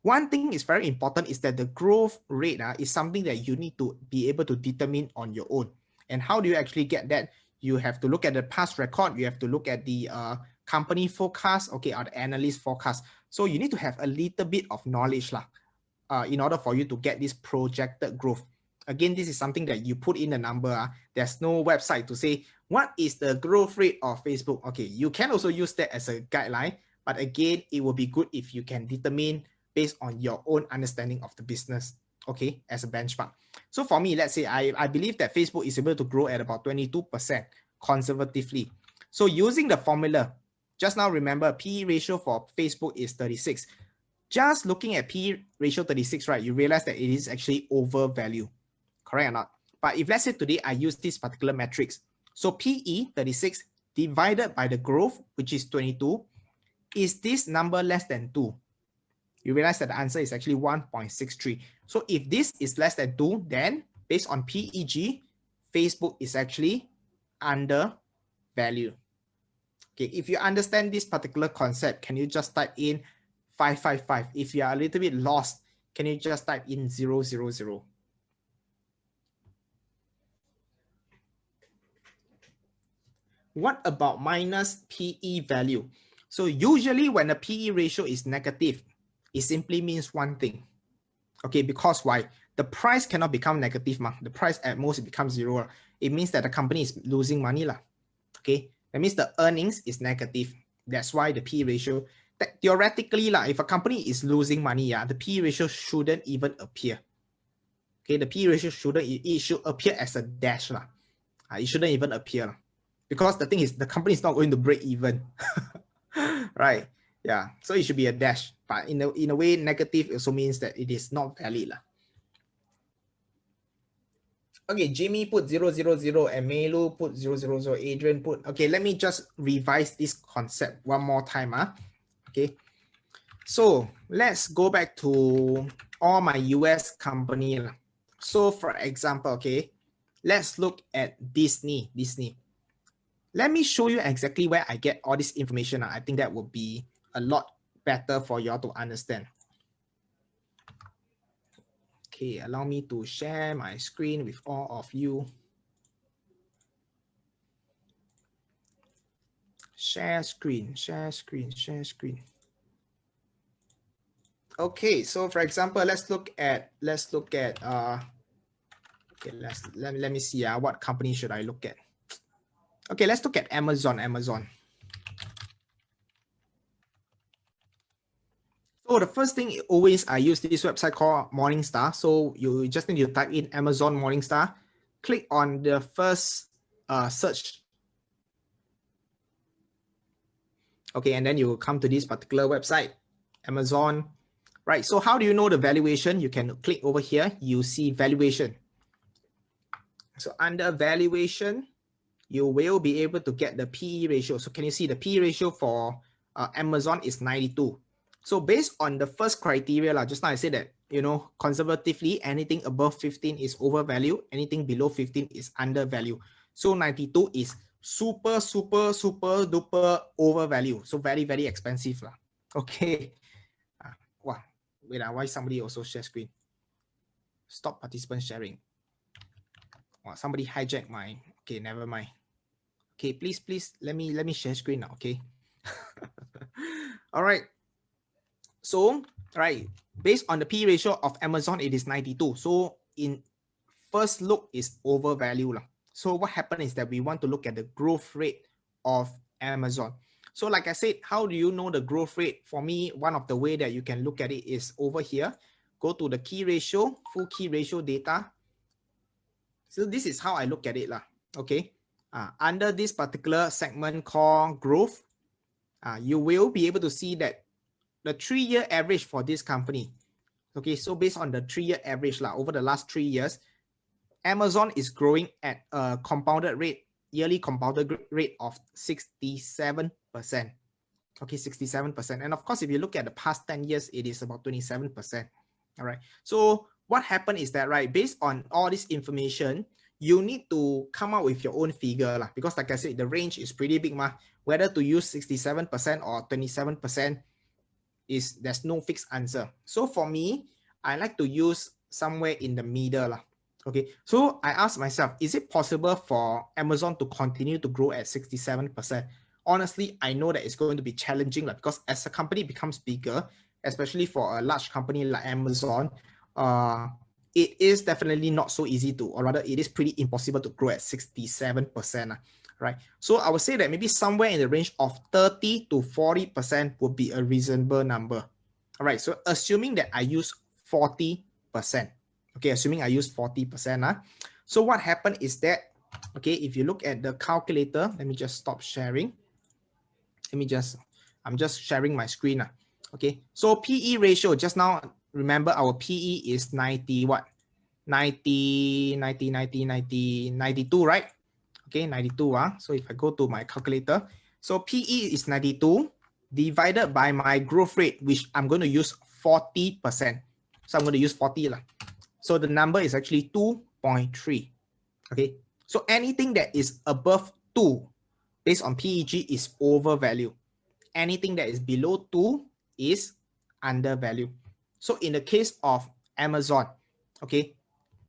one thing is very important is that the growth rate is something that you need to be able to determine on your own. And how do you actually get that? You have to look at the past record. You have to look at the company forecast, okay, or the analyst forecast. So you need to have a little bit of knowledge in order for you to get this projected growth. Again, this is something that you put in the number. There's no website to say, what is the growth rate of Facebook? Okay, you can also use that as a guideline. But again, it will be good if you can determine based on your own understanding of the business, okay, as a benchmark. So for me, let's say I believe that Facebook is able to grow at about 22% conservatively. So using the formula, just now remember PE ratio for Facebook is 36. Just looking at PE ratio 36, right, you realize that it is actually overvalued, correct or not? But if let's say today I use this particular metrics, so PE 36 divided by the growth, which is 22, is this number less than 2? You realize that the answer is actually 1.63. So if this is less than 2, then based on PEG, Facebook is actually undervalued. Okay, if you understand this particular concept, can you just type in 555? If you are a little bit lost, can you just type in 000? What about minus PE value? So usually when the PE ratio is negative, it simply means one thing. Okay, because why? The price cannot become negative. The price at most it becomes 0. It means that the company is losing money. Okay, that means the earnings is negative. That's why the PE ratio. theoretically, if a company is losing money, the P ratio shouldn't even appear. Okay, the P ratio shouldn't, it should appear as a dash. It shouldn't even appear. Because the thing is, the company is not going to break even. Right? Yeah, so it should be a dash. But in a way, negative also means that it is not valid. Okay, Jimmy put 000 and Melu put 000. Adrian put, okay, let me just revise this concept one more time. Okay, so let's go back to all my US company. So for example, okay, let's look at Disney. Let me show you exactly where I get all this information. I think that would be a lot better for y'all to understand. Okay, allow me to share my screen with all of you. Share screen. Okay, so for example, let's look at okay, let me see what company should I look at. Okay, let's look at Amazon. So the first thing always I use this website called Morningstar. So you just need to type in Amazon Morningstar, click on the first search. Okay, and then you will come to this particular website, Amazon. Right, so how do you know the valuation? You can click over here, you see valuation. So under valuation, you will be able to get the PE ratio. So can you see the PE ratio for Amazon is 92. So based on the first criteria, just now I said that, conservatively, anything above 15 is overvalued, anything below 15 is undervalued. So 92 is super duper overvalued. So very, very expensive. Okay. Wow. Wait, why somebody also share screen? Stop participant sharing. Wow, somebody hijacked my, okay, never mind. Okay, please, let me share screen now, okay? All right. So, right, based on the P ratio of Amazon, it is 92. So in first look is overvalued. So what happened is that we want to look at the growth rate of Amazon. So like I said, how do you know the growth rate? For me, one of the way that you can look at it is over here. Go to the key ratio, full key ratio data. So this is how I look at it. Okay. Under this particular segment called growth, you will be able to see that the 3-year average for this company. Okay, so based on the 3-year average over the last 3 years, Amazon is growing at a compounded rate, yearly compounded rate of 67%. Okay, 67%. And of course, if you look at the past 10 years, it is about 27%. All right. So what happened is that, right, based on all this information, you need to come up with your own figure because like I said, the range is pretty big. Whether to use 67% or 27%, there's no fixed answer. So for me, I like to use somewhere in the middle. Okay, so I asked myself, is it possible for Amazon to continue to grow at 67%? Honestly, I know that it's going to be challenging because as a company becomes bigger, especially for a large company like Amazon, it is definitely not so easy to, or rather it is pretty impossible to grow at 67%. Right. So I would say that maybe somewhere in the range of 30 to 40% would be a reasonable number. All right. So assuming that I use 40%. Okay. Assuming I use 40%. So what happened is that, okay, if you look at the calculator, let me just stop sharing. I'm just sharing my screen. Okay. So PE ratio, just now, remember our PE is 90 what? 92, right? Okay, 92. So if I go to my calculator, so PE is 92 divided by my growth rate, which I'm going to use 40%. So I'm going to use 40. So the number is actually 2.3. Okay, so anything that is above 2 based on PEG is overvalued. Anything that is below 2 is undervalued. So in the case of Amazon, okay,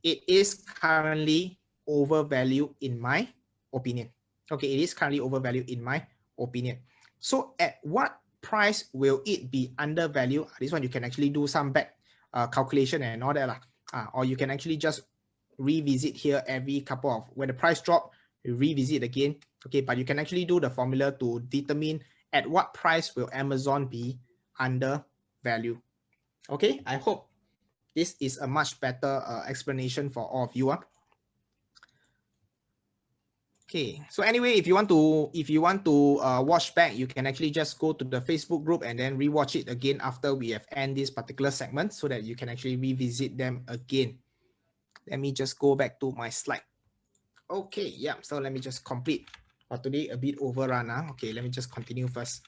it is currently overvalued in my opinion. Okay, it is currently overvalued in my opinion. So at what price will it be undervalued? This one you can actually do some back calculation and all that. Or you can actually just revisit here every couple of, when the price drop, you revisit again. Okay, but you can actually do the formula to determine at what price will Amazon be undervalued? Okay, I hope this is a much better explanation for all of you. Okay, so anyway, if you want to watch back, you can actually just go to the Facebook group and then rewatch it again after we have end this particular segment, so that you can actually revisit them again. Let me just go back to my slide. Okay, yeah, so let me just complete. Today a bit overrun. Okay, let me just continue first.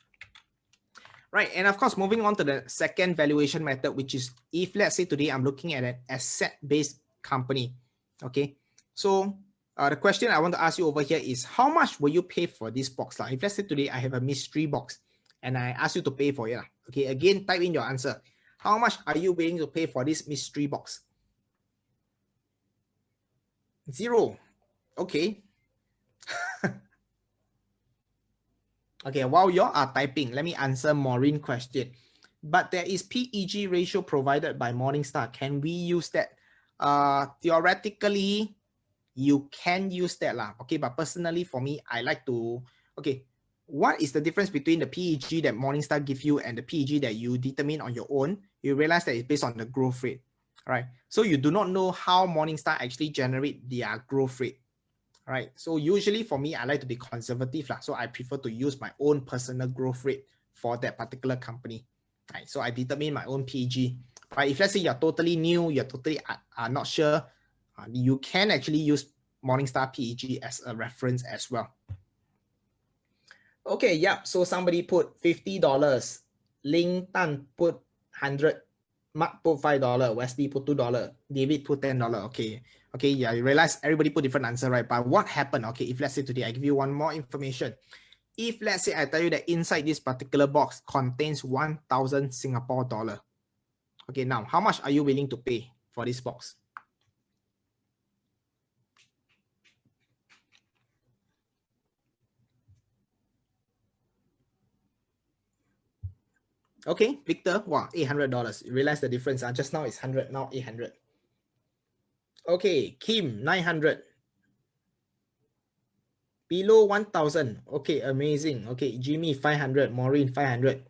Right, and of course, moving on to the second valuation method, which is if let's say today I'm looking at an asset-based company. Okay, so the question I want to ask you over here is, how much will you pay for this box? If let's say today I have a mystery box and I ask you to pay for it. Okay, again, type in your answer. How much are you willing to pay for this mystery box? 0. Okay. Okay, while you are typing, let me answer Maureen's question. But there is PEG ratio provided by Morningstar. Can we use that? Theoretically, you can use that lah. Okay, but personally for me, I like to, okay, what is the difference between the PEG that Morningstar give you and the PEG that you determine on your own? You realize that it's based on the growth rate. All right, so you do not know how Morningstar actually generate their growth rate. Right, so usually for me, I like to be conservative lah. So I prefer to use my own personal growth rate for that particular company. Right, so I determine my own PEG. But if let's say you're totally new, you're totally not sure, you can actually use Morningstar PEG as a reference as well. Okay, yep. So somebody put $50. Ling Tan put 100. Mark put $5. Wesley put $2. David put $10. Okay. Okay, yeah, you realize everybody put different answer, right? But what happened? Okay, if let's say today I give you one more information. If let's say I tell you that inside this particular box contains 1,000 Singapore dollar. Okay, now how much are you willing to pay for this box? Okay, Victor, wow, $800. You realize the difference? Just now it's 100, now 800. Okay, Kim, 900. Below 1,000. Okay, amazing. Okay, Jimmy, 500. Maureen, 500.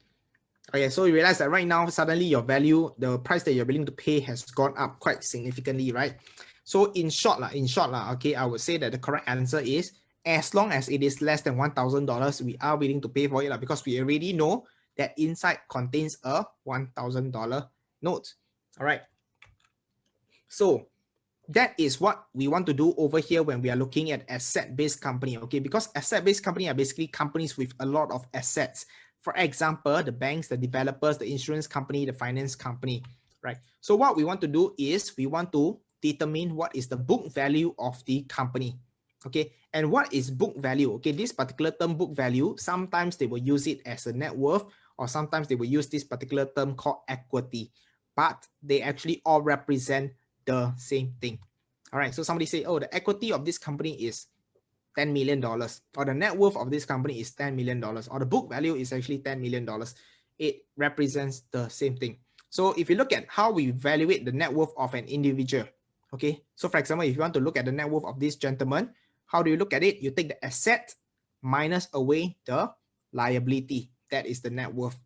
Okay, so you realize that right now, suddenly your value, the price that you're willing to pay has gone up quite significantly, right? So in short, okay, I would say that the correct answer is, as long as it is less than $1,000, we are willing to pay for it because we already know that inside contains a $1,000 note. All right. So that is what we want to do over here when we are looking at asset-based company, okay? Because asset-based company are basically companies with a lot of assets. For example, the banks, the developers, the insurance company, the finance company, right? So what we want to do is we want to determine what is the book value of the company, okay? And what is book value? Okay, this particular term book value, sometimes they will use it as a net worth, or sometimes they will use this particular term called equity, but they actually all represent the same thing. All right, so somebody say, oh, the equity of this company is $10 million, or the net worth of this company is $10 million, or the book value is actually $10 million. It represents the same thing. So if you look at how we evaluate the net worth of an individual, okay, so for example, if you want to look at the net worth of this gentleman, how do you look at it? You take the asset minus away the liability. That is the net worth,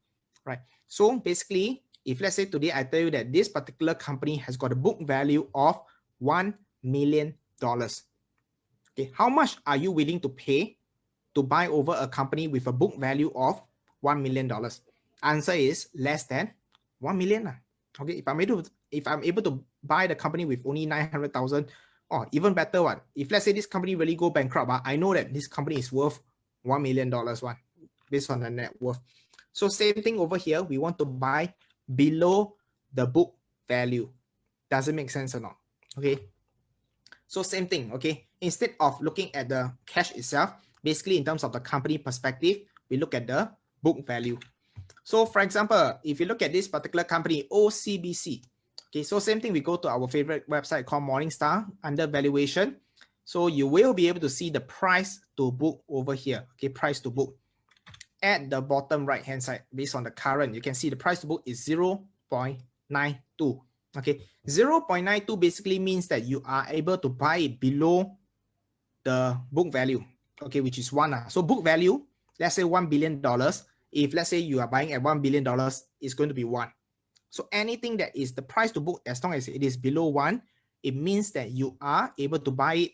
right? So basically, if let's say today I tell you that this particular company has got a book value of $1 million. Okay, how much are you willing to pay to buy over a company with a book value of $1 million? Answer is less than 1 million. Okay, if I'm able to buy the company with only 900,000, or even better one, if let's say this company really go bankrupt, I know that this company is worth $1 million based on the net worth. So same thing over here, we want to buy below the book value. Does it make sense or not? Okay. So same thing, okay? Instead of looking at the cash itself, basically in terms of the company perspective, we look at the book value. So for example, if you look at this particular company, OCBC, okay, so same thing, we go to our favorite website called Morningstar under valuation. So you will be able to see the price to book over here, okay, price to book. At the bottom right hand side, based on the current, you can see the price to book is 0.92. Okay, 0.92 basically means that you are able to buy it below the book value, okay, which is 1. So book value, let's say $1 billion, If let's say you are buying at $1 billion, it's going to be 1. So anything that is the price to book, as long as it is below 1, it means that you are able to buy it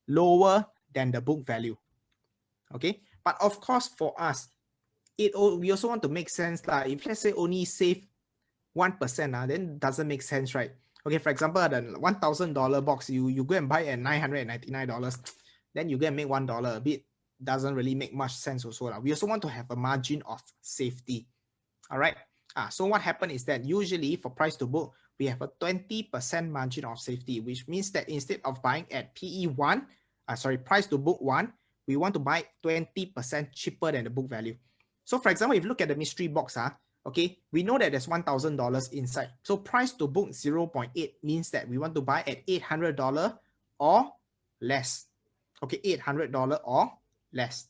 lower than the book value. Okay, but of course for us, we also want to make sense like if let's say only save 1%, then doesn't make sense, right? Okay, for example, the $1,000 box, you go and buy at $999, then you go and make $1 a bit, doesn't really make much sense also. We also want to have a margin of safety. All right. So what happened is that usually for price to book, we have a 20% margin of safety, which means that instead of buying at PE1, price to book 1, we want to buy 20% cheaper than the book value. So for example, if you look at the mystery box, okay, we know that there's $1,000 inside. So price to book 0.8 means that we want to buy at $800 or less. Okay, $800 or less.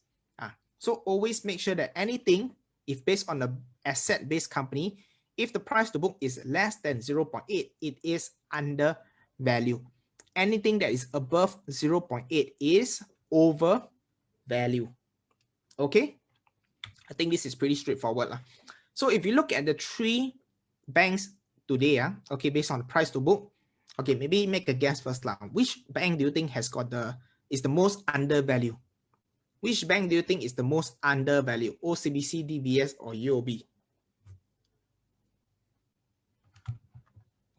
So always make sure that anything, if based on the asset-based company, if the price to book is less than 0.8, it is under value. Anything that is above 0.8 is over value. Okay, I think this is pretty straightforward. So if you look at the 3 banks today, okay, based on the price to book, okay, maybe make a guess first. Which bank do you think has got is the most undervalued? Which bank do you think is the most undervalued? OCBC, DBS, or UOB?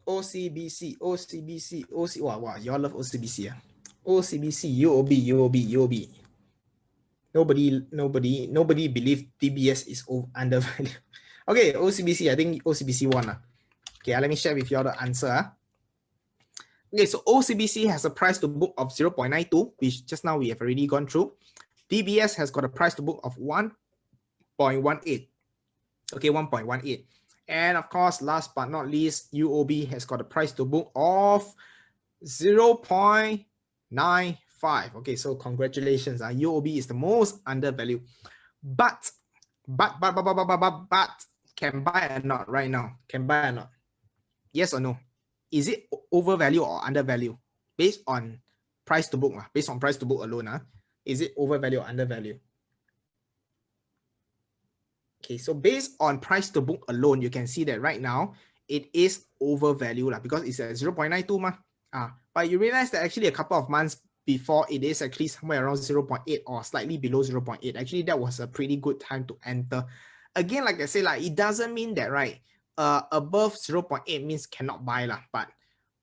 OCBC, wow, you all love OCBC. OCBC, UOB. Nobody believe DBS is undervalued. Okay, OCBC, I think OCBC won. Okay, let me share with you all the answer. Okay, so OCBC has a price to book of 0.92, which just now we have already gone through. DBS has got a price to book of 1.18. Okay, 1.18. And of course, last but not least, UOB has got a price to book of 0.95. Okay, so congratulations. UOB is the most undervalued. But can buy or not right now? Can buy or not? Yes or no? Is it overvalued or undervalued? Based on price to book, based on price to book alone, is it overvalued or undervalued? Okay, so based on price to book alone, you can see that right now it is overvalued because it's at 0.92. But you realize that actually a couple of months before it is actually somewhere around 0.8 or slightly below 0.8. Actually, that was a pretty good time to enter. Again, like I say, it doesn't mean that above 0.8 means cannot buy, but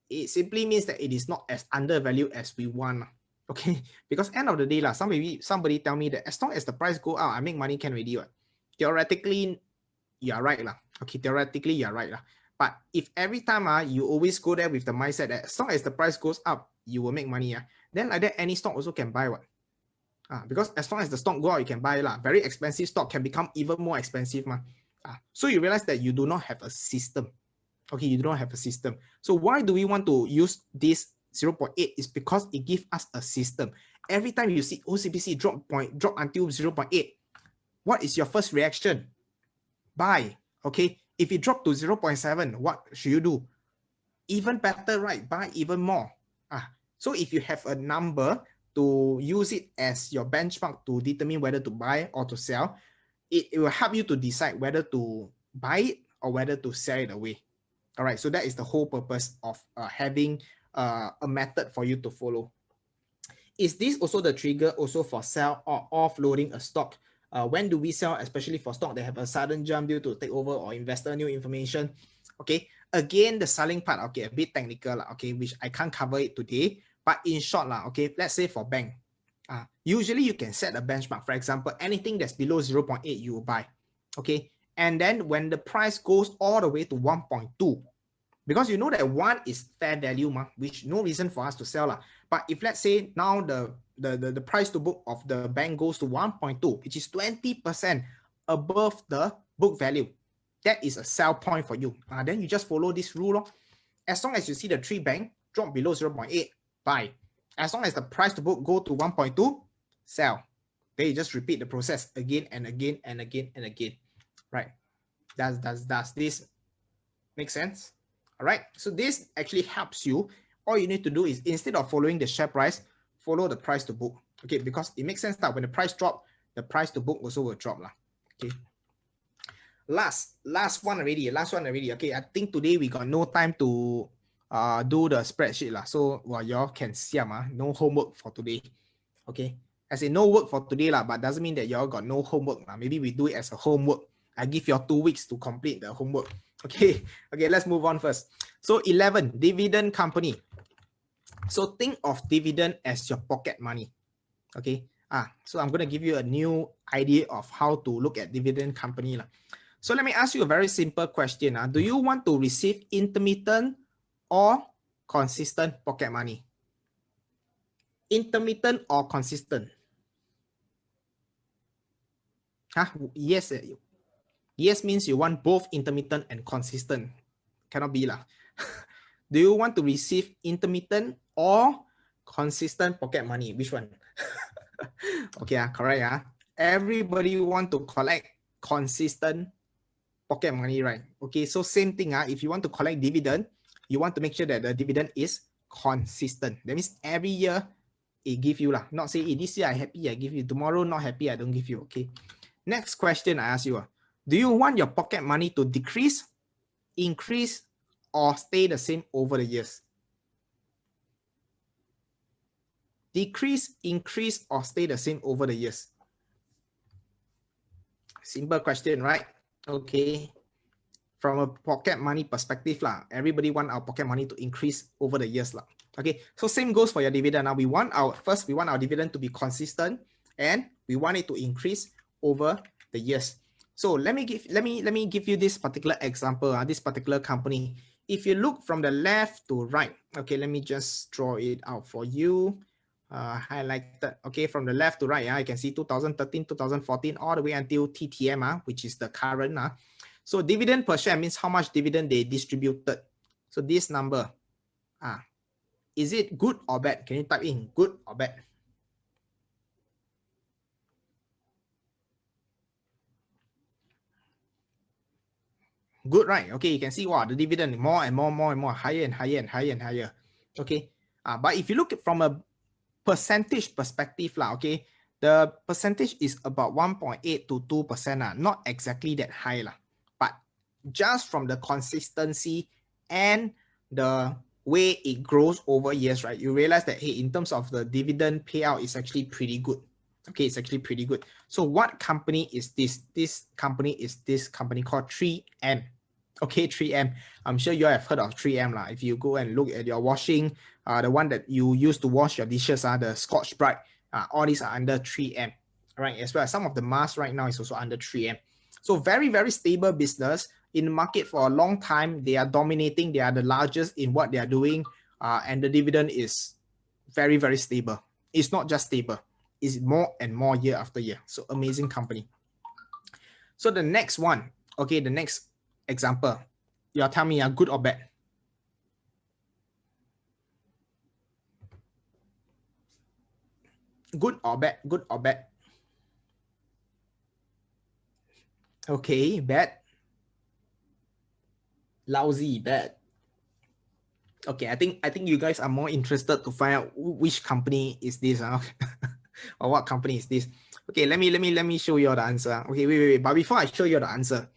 it simply means that it is not as undervalued as we want. Okay, because end of the day, somebody tell me that as long as the price go up, I make money can already. Theoretically, you are right. Okay, theoretically, you are right. But if every time you always go there with the mindset that as long as the price goes up, you will make money, then like that, any stock also can buy. Because as long as the stock go up, you can buy. Very expensive stock can become even more expensive. So you realize that you do not have a system. Okay, you do not have a system. So why do we want to use this 0.8? Is because it gives us a system. Every time you see OCBC drop until 0.8, what is your first reaction? Buy. Okay, if it dropped to 0.7, what should you do? Even better, right? Buy even more. So if you have a number to use it as your benchmark to determine whether to buy or to sell, it will help you to decide whether to buy it or whether to sell it away. All right, so that is the whole purpose of having a method for you to follow. Is this also the trigger also for sell or offloading a stock? When do we sell, especially for stock that have a sudden jump due to takeover or investor new information? Okay, again, the selling part, okay, a bit technical, okay, which I can't cover it today. But in short, okay, let's say for bank, usually you can set a benchmark. For example, anything that's below 0.8, you will buy. Okay, and then when the price goes all the way to 1.2, because you know that 1 is fair value, which no reason for us to sell. But if let's say now the price to book of the bank goes to 1.2, which is 20% above the book value, that is a sell point for you. Then you just follow this rule. As long as you see the 3 bank drop below 0.8, buy. As long as the price to book go to 1.2, sell. Then you just repeat the process again and again and again and again. Right? Does this make sense? All right. So this actually helps you. All you need to do is instead of following the share price, follow the price to book. Okay, because it makes sense that when the price drop, the price to book also will drop. Okay. Last one already. Okay, I think today we got no time to do the spreadsheet lah. So y'all can siam no homework for today. Okay, as in no work for today lah, but doesn't mean that y'all got no homework lah. Maybe we do it as a homework. I give you 2 weeks to complete the homework. Okay, let's move on first. So 11, dividend company. So think of dividend as your pocket money. Okay, so I'm going to give you a new idea of how to look at dividend company lah. So let me ask you a very simple question. Do you want to receive intermittent or consistent pocket money? Intermittent or consistent? Yes. Yes means you want both intermittent and consistent. Cannot be lah. Do you want to receive intermittent or consistent pocket money? Which one? Okay, correct. Everybody want to collect consistent pocket money, right? Okay, so same thing. If you want to collect dividend, you want to make sure that the dividend is consistent. That means every year it give you lah. Not say this year I happy I give you, tomorrow not happy I don't give you. Okay. Next question I ask you. Do you want your pocket money to decrease, increase, or stay the same over the years? Decrease, increase, or stay the same over the years? Simple question, right? Okay. From a pocket money perspective, everybody want our pocket money to increase over the years. Okay, so same goes for your dividend. Now we want our dividend to be consistent and we want it to increase over the years. So let me give you this particular example, this particular company. If you look from the left to right, okay, let me just draw it out for you. Highlighted. Okay, from the left to right, you can see 2013, 2014, all the way until TTM, which is the current. So dividend per share means how much dividend they distributed. So this number, is it good or bad? Can you type in good or bad? Good, right? Okay, you can see the dividend more and more, higher and higher. Okay, but if you look at from a percentage perspective, okay, the percentage is about 1.8 to 2%, not exactly that high, but just from the consistency and the way it grows over years, right, you realize that, hey, in terms of the dividend payout, it's actually pretty good. Okay, it's actually pretty good. So what company is this? This company is this company called 3M. Okay, 3M. I'm sure you have heard of 3M. If you go and look at your washing, the one that you use to wash your dishes, the Scotch Brite, all these are under 3M. Right, as well as some of the masks right now is also under 3M. So very, very stable business in the market for a long time. They are dominating. They are the largest in what they are doing. And the dividend is very, very stable. It's not just stable. It's more and more year after year. So amazing company. So the next one, okay, the next example, you tell me good or bad? Good or bad? Good or bad? Okay, bad. Lousy, bad. Okay, I think you guys are more interested to find out which company is this, or what company is this. Okay, let me show you the answer. Okay, wait. But before I show you the answer,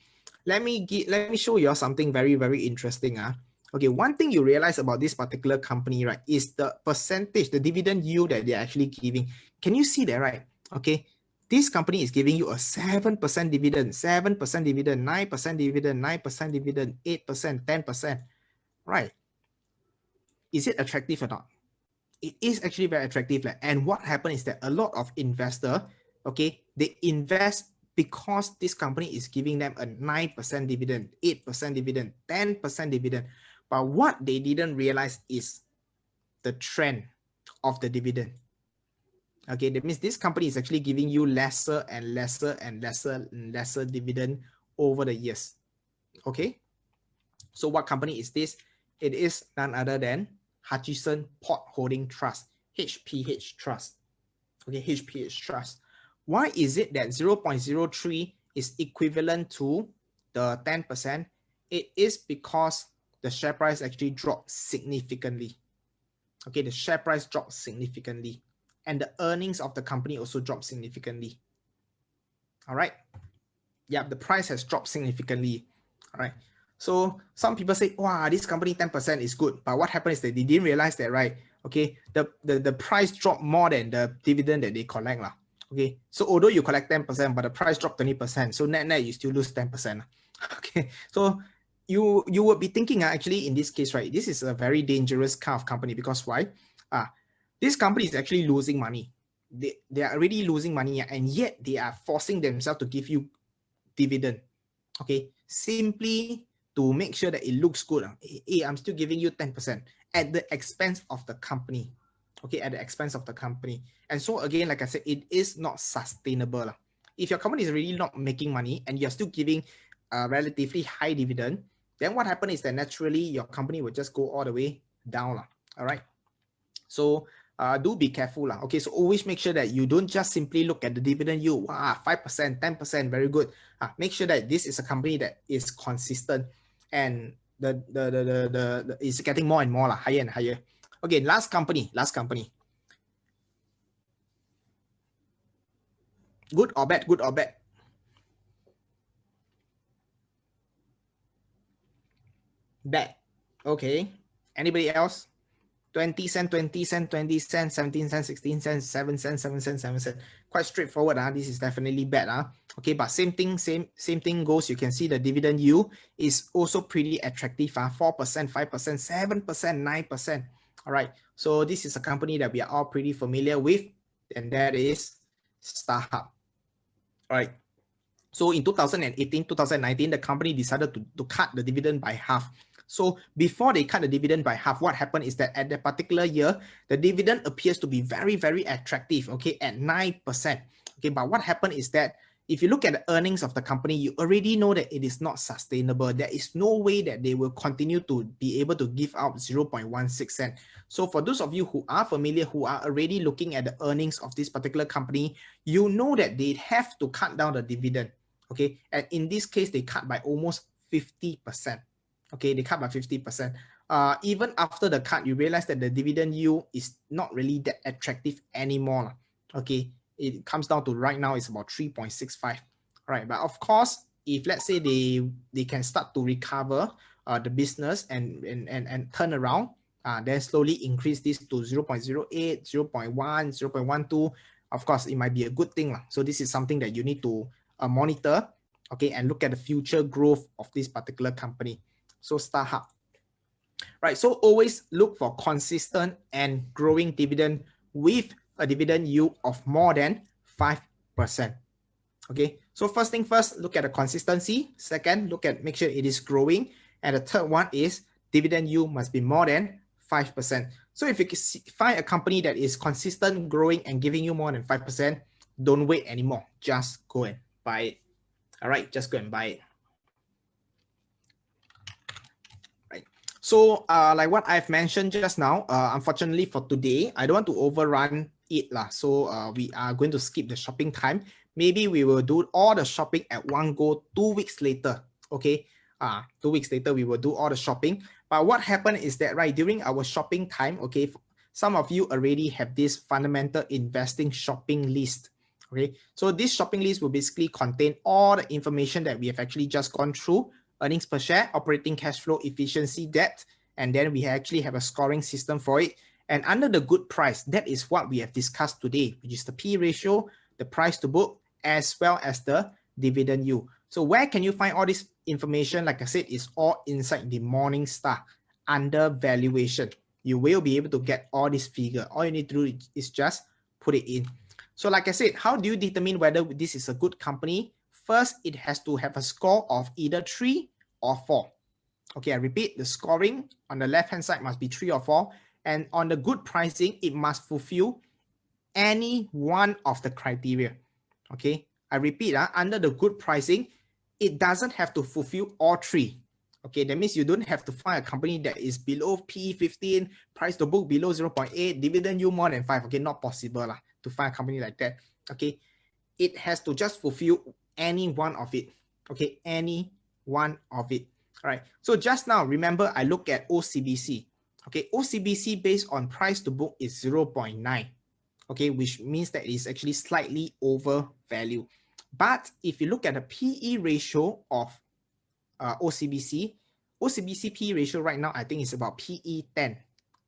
let me show you something very, very interesting. Okay, one thing you realize about this particular company, right, is the percentage, the dividend yield that they're actually giving. Can you see that, right? Okay, this company is giving you a 7% dividend, 7% dividend, 9% dividend, 9% dividend, 8%, 10%, right? Is it attractive or not? It is actually very attractive. And what happened is that a lot of investors, okay, they invest because this company is giving them a 9% dividend, 8% dividend, 10% dividend. But what they didn't realize is the trend of the dividend. Okay, that means this company is actually giving you lesser and lesser and lesser and lesser dividend over the years. Okay, so what company is this? It is none other than Hutchison Port Holding Trust, HPH Trust. Okay, HPH Trust. Why is it that 0.03 is equivalent to the 10%? It is because the share price actually dropped significantly. Okay, the share price dropped significantly. And the earnings of the company also dropped significantly. All right. Yeah, the price has dropped significantly. All right. So some people say, wow, this company 10% is good. But what happened is that they didn't realize that, right? Okay, the price dropped more than the dividend that they collect. Okay, so although you collect 10%, but the price dropped 20%. So net you still lose 10%. Okay, so you would be thinking actually in this case, right? This is a very dangerous kind of company because why? This company is actually losing money. They are already losing money, and yet they are forcing themselves to give you dividend, okay, simply to make sure that it looks good. Hey, I'm still giving you 10% at the expense of the company, okay, at the expense of the company. And so again, like I said, it is not sustainable. If your company is really not making money and you're still giving a relatively high dividend, then what happens is that naturally your company will just go all the way down. All right. So do be careful. Okay, so always make sure that you don't just simply look at the dividend yield. Wow, 5%, 10%, very good. Make sure that this is a company that is consistent and the is getting more and more, higher and higher. Okay, last company. Good or bad? Good or bad? Bad. Okay. Anybody else? 20 cent, 20 cent, 20 cent, 17 cent, 16 cent, 7 cent, 7 cent, 7 cent. Quite straightforward. This is definitely bad. Okay, but same thing goes. You can see the dividend yield is also pretty attractive. 4%, 5%, 7%, 9%. All right. So this is a company that we are all pretty familiar with, and that is StarHub. All right. So in 2018, 2019, the company decided to cut the dividend by half. So before they cut the dividend by half, what happened is that at that particular year, the dividend appears to be very, very attractive, okay, at 9%. Okay, but what happened is that if you look at the earnings of the company, you already know that it is not sustainable. There is no way that they will continue to be able to give out 0.16 cent. So for those of you who are familiar, who are already looking at the earnings of this particular company, you know that they have to cut down the dividend. Okay, and in this case, they cut by almost 50%. Okay, they cut by 50%. Even after the cut, you realize that the dividend yield is not really that attractive anymore. Okay, it comes down to right now it's about 3.65. Right, but of course, if let's say they can start to recover the business and turn around, then slowly increase this to 0.08, 0.1, 0.12. Of course, it might be a good thing. So this is something that you need to monitor, okay, and look at the future growth of this particular company. So StarHub, right? So always look for consistent and growing dividend with a dividend yield of more than 5%. Okay, so first thing first, look at the consistency. Second, make sure it is growing. And the third one is dividend yield must be more than 5%. So if you find a company that is consistent, growing, and giving you more than 5%, don't wait anymore. Just go and buy it. All right, just go and buy it. Right. So like what I've mentioned just now, unfortunately for today, I don't want to overrun it. So we are going to skip the shopping time. Maybe we will do all the shopping at one go 2 weeks later. Okay. 2 weeks later, we will do all the shopping. But what happened is that, right, during our shopping time, okay, some of you already have this fundamental investing shopping list. Okay, so this shopping list will basically contain all the information that we have actually just gone through: earnings per share, operating cash flow, efficiency, debt, and then we actually have a scoring system for it. And under the good price, that is what we have discussed today, which is the P ratio, the price to book, as well as the dividend yield. So where can you find all this information? Like I said, it's all inside the Morningstar under valuation. You will be able to get all this figure. All you need to do is just put it in. So like I said, how do you determine whether this is a good company? First, it has to have a score of either 3 or 4. Okay, I repeat, the scoring on the left-hand side must be 3 or 4. And on the good pricing, it must fulfill any one of the criteria. Okay, I repeat, under the good pricing, it doesn't have to fulfill all 3. Okay, that means you don't have to find a company that is below P15, price to book below 0.8, dividend yield more than 5. Okay, not possible to find a company like that. Okay, it has to just fulfill any one of it. Okay, any one of it. All right, so just now, remember, I look at OCBC. Okay, OCBC based on price to book is 0.9. Okay, which means that it is actually slightly over value. But if you look at the PE ratio of OCBC PE ratio right now, I think it's about PE 10,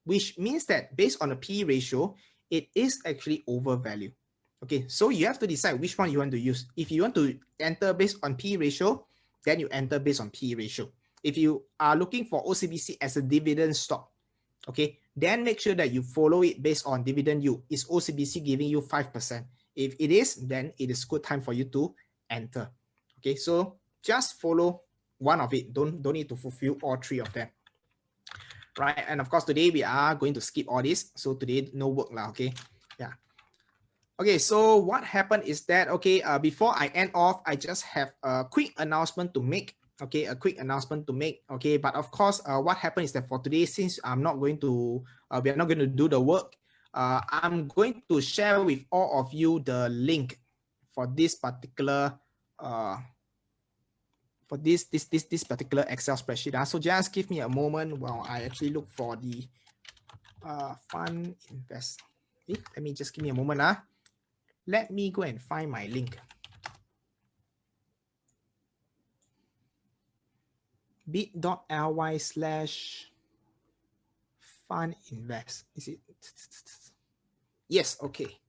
which means that based on the PE ratio, it is actually overvalued. Okay, so you have to decide which one you want to use. If you want to enter based on PE ratio, then you enter based on PE ratio. If you are looking for OCBC as a dividend stock, okay, then make sure that you follow it based on dividend yield. Is OCBC giving you 5%? If it is, then it is good time for you to enter. Okay, so just follow one of it. Don't need to fulfill all three of them. Right, and of course today we are going to skip all this. So today no work lah. Okay, yeah. Okay, so what happened is that, okay, before I end off, I just have a quick announcement to make. Okay, a quick announcement to make. Okay, but of course, what happened is that for today, since I'm not going to, we are not going to do the work, I'm going to share with all of you the link for this particular, for this particular Excel spreadsheet. So just give me a moment while I actually look for the fund invest. Okay, let me just give me a moment. Let me go and find my link. bit.ly/fundinvest. Is it? Yes, okay.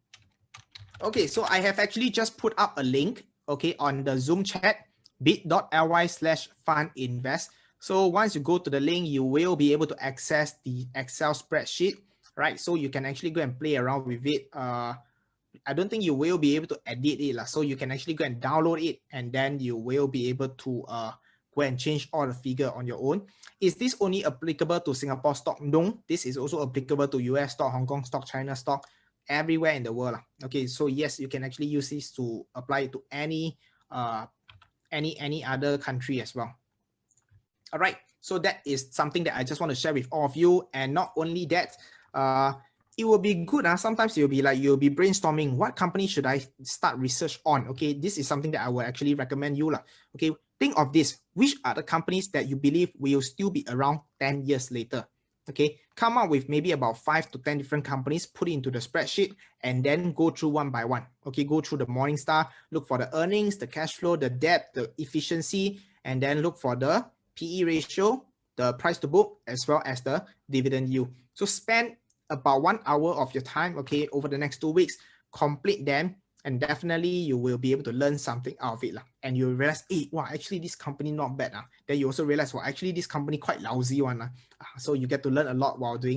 Okay, so I have actually just put up a link, okay, on the Zoom chat, bit.ly/fundinvest. So once you go to the link, you will be able to access the Excel spreadsheet, right? So you can actually go and play around with it. I don't think you will be able to edit it. So you can actually go and download it, and then you will be able to go and change all the figure on your own. Is this only applicable to Singapore stock? No, this is also applicable to US stock, Hong Kong stock, China stock, everywhere in the world. Okay, so yes, you can actually use this to apply it to any other country as well. All right, so that is something that I just want to share with all of you. And not only that, it will be good. Sometimes you'll be brainstorming, what company should I start research on? Okay, this is something that I will actually recommend you. Okay, think of this. Which are the companies that you believe will still be around 10 years later? Okay, come up with maybe about 5 to 10 different companies, put it into the spreadsheet, and then go through one by one. Okay, go through the Morningstar, look for the earnings, the cash flow, the debt, the efficiency, and then look for the PE ratio, the price to book, as well as the dividend yield. So spend about 1 hour of your time, okay, over the next 2 weeks, complete them, and definitely you will be able to learn something out of it. And you realize, hey, wow, actually this company not bad. Then you also realize, well, actually this company quite lousy one. So you get to learn a lot while doing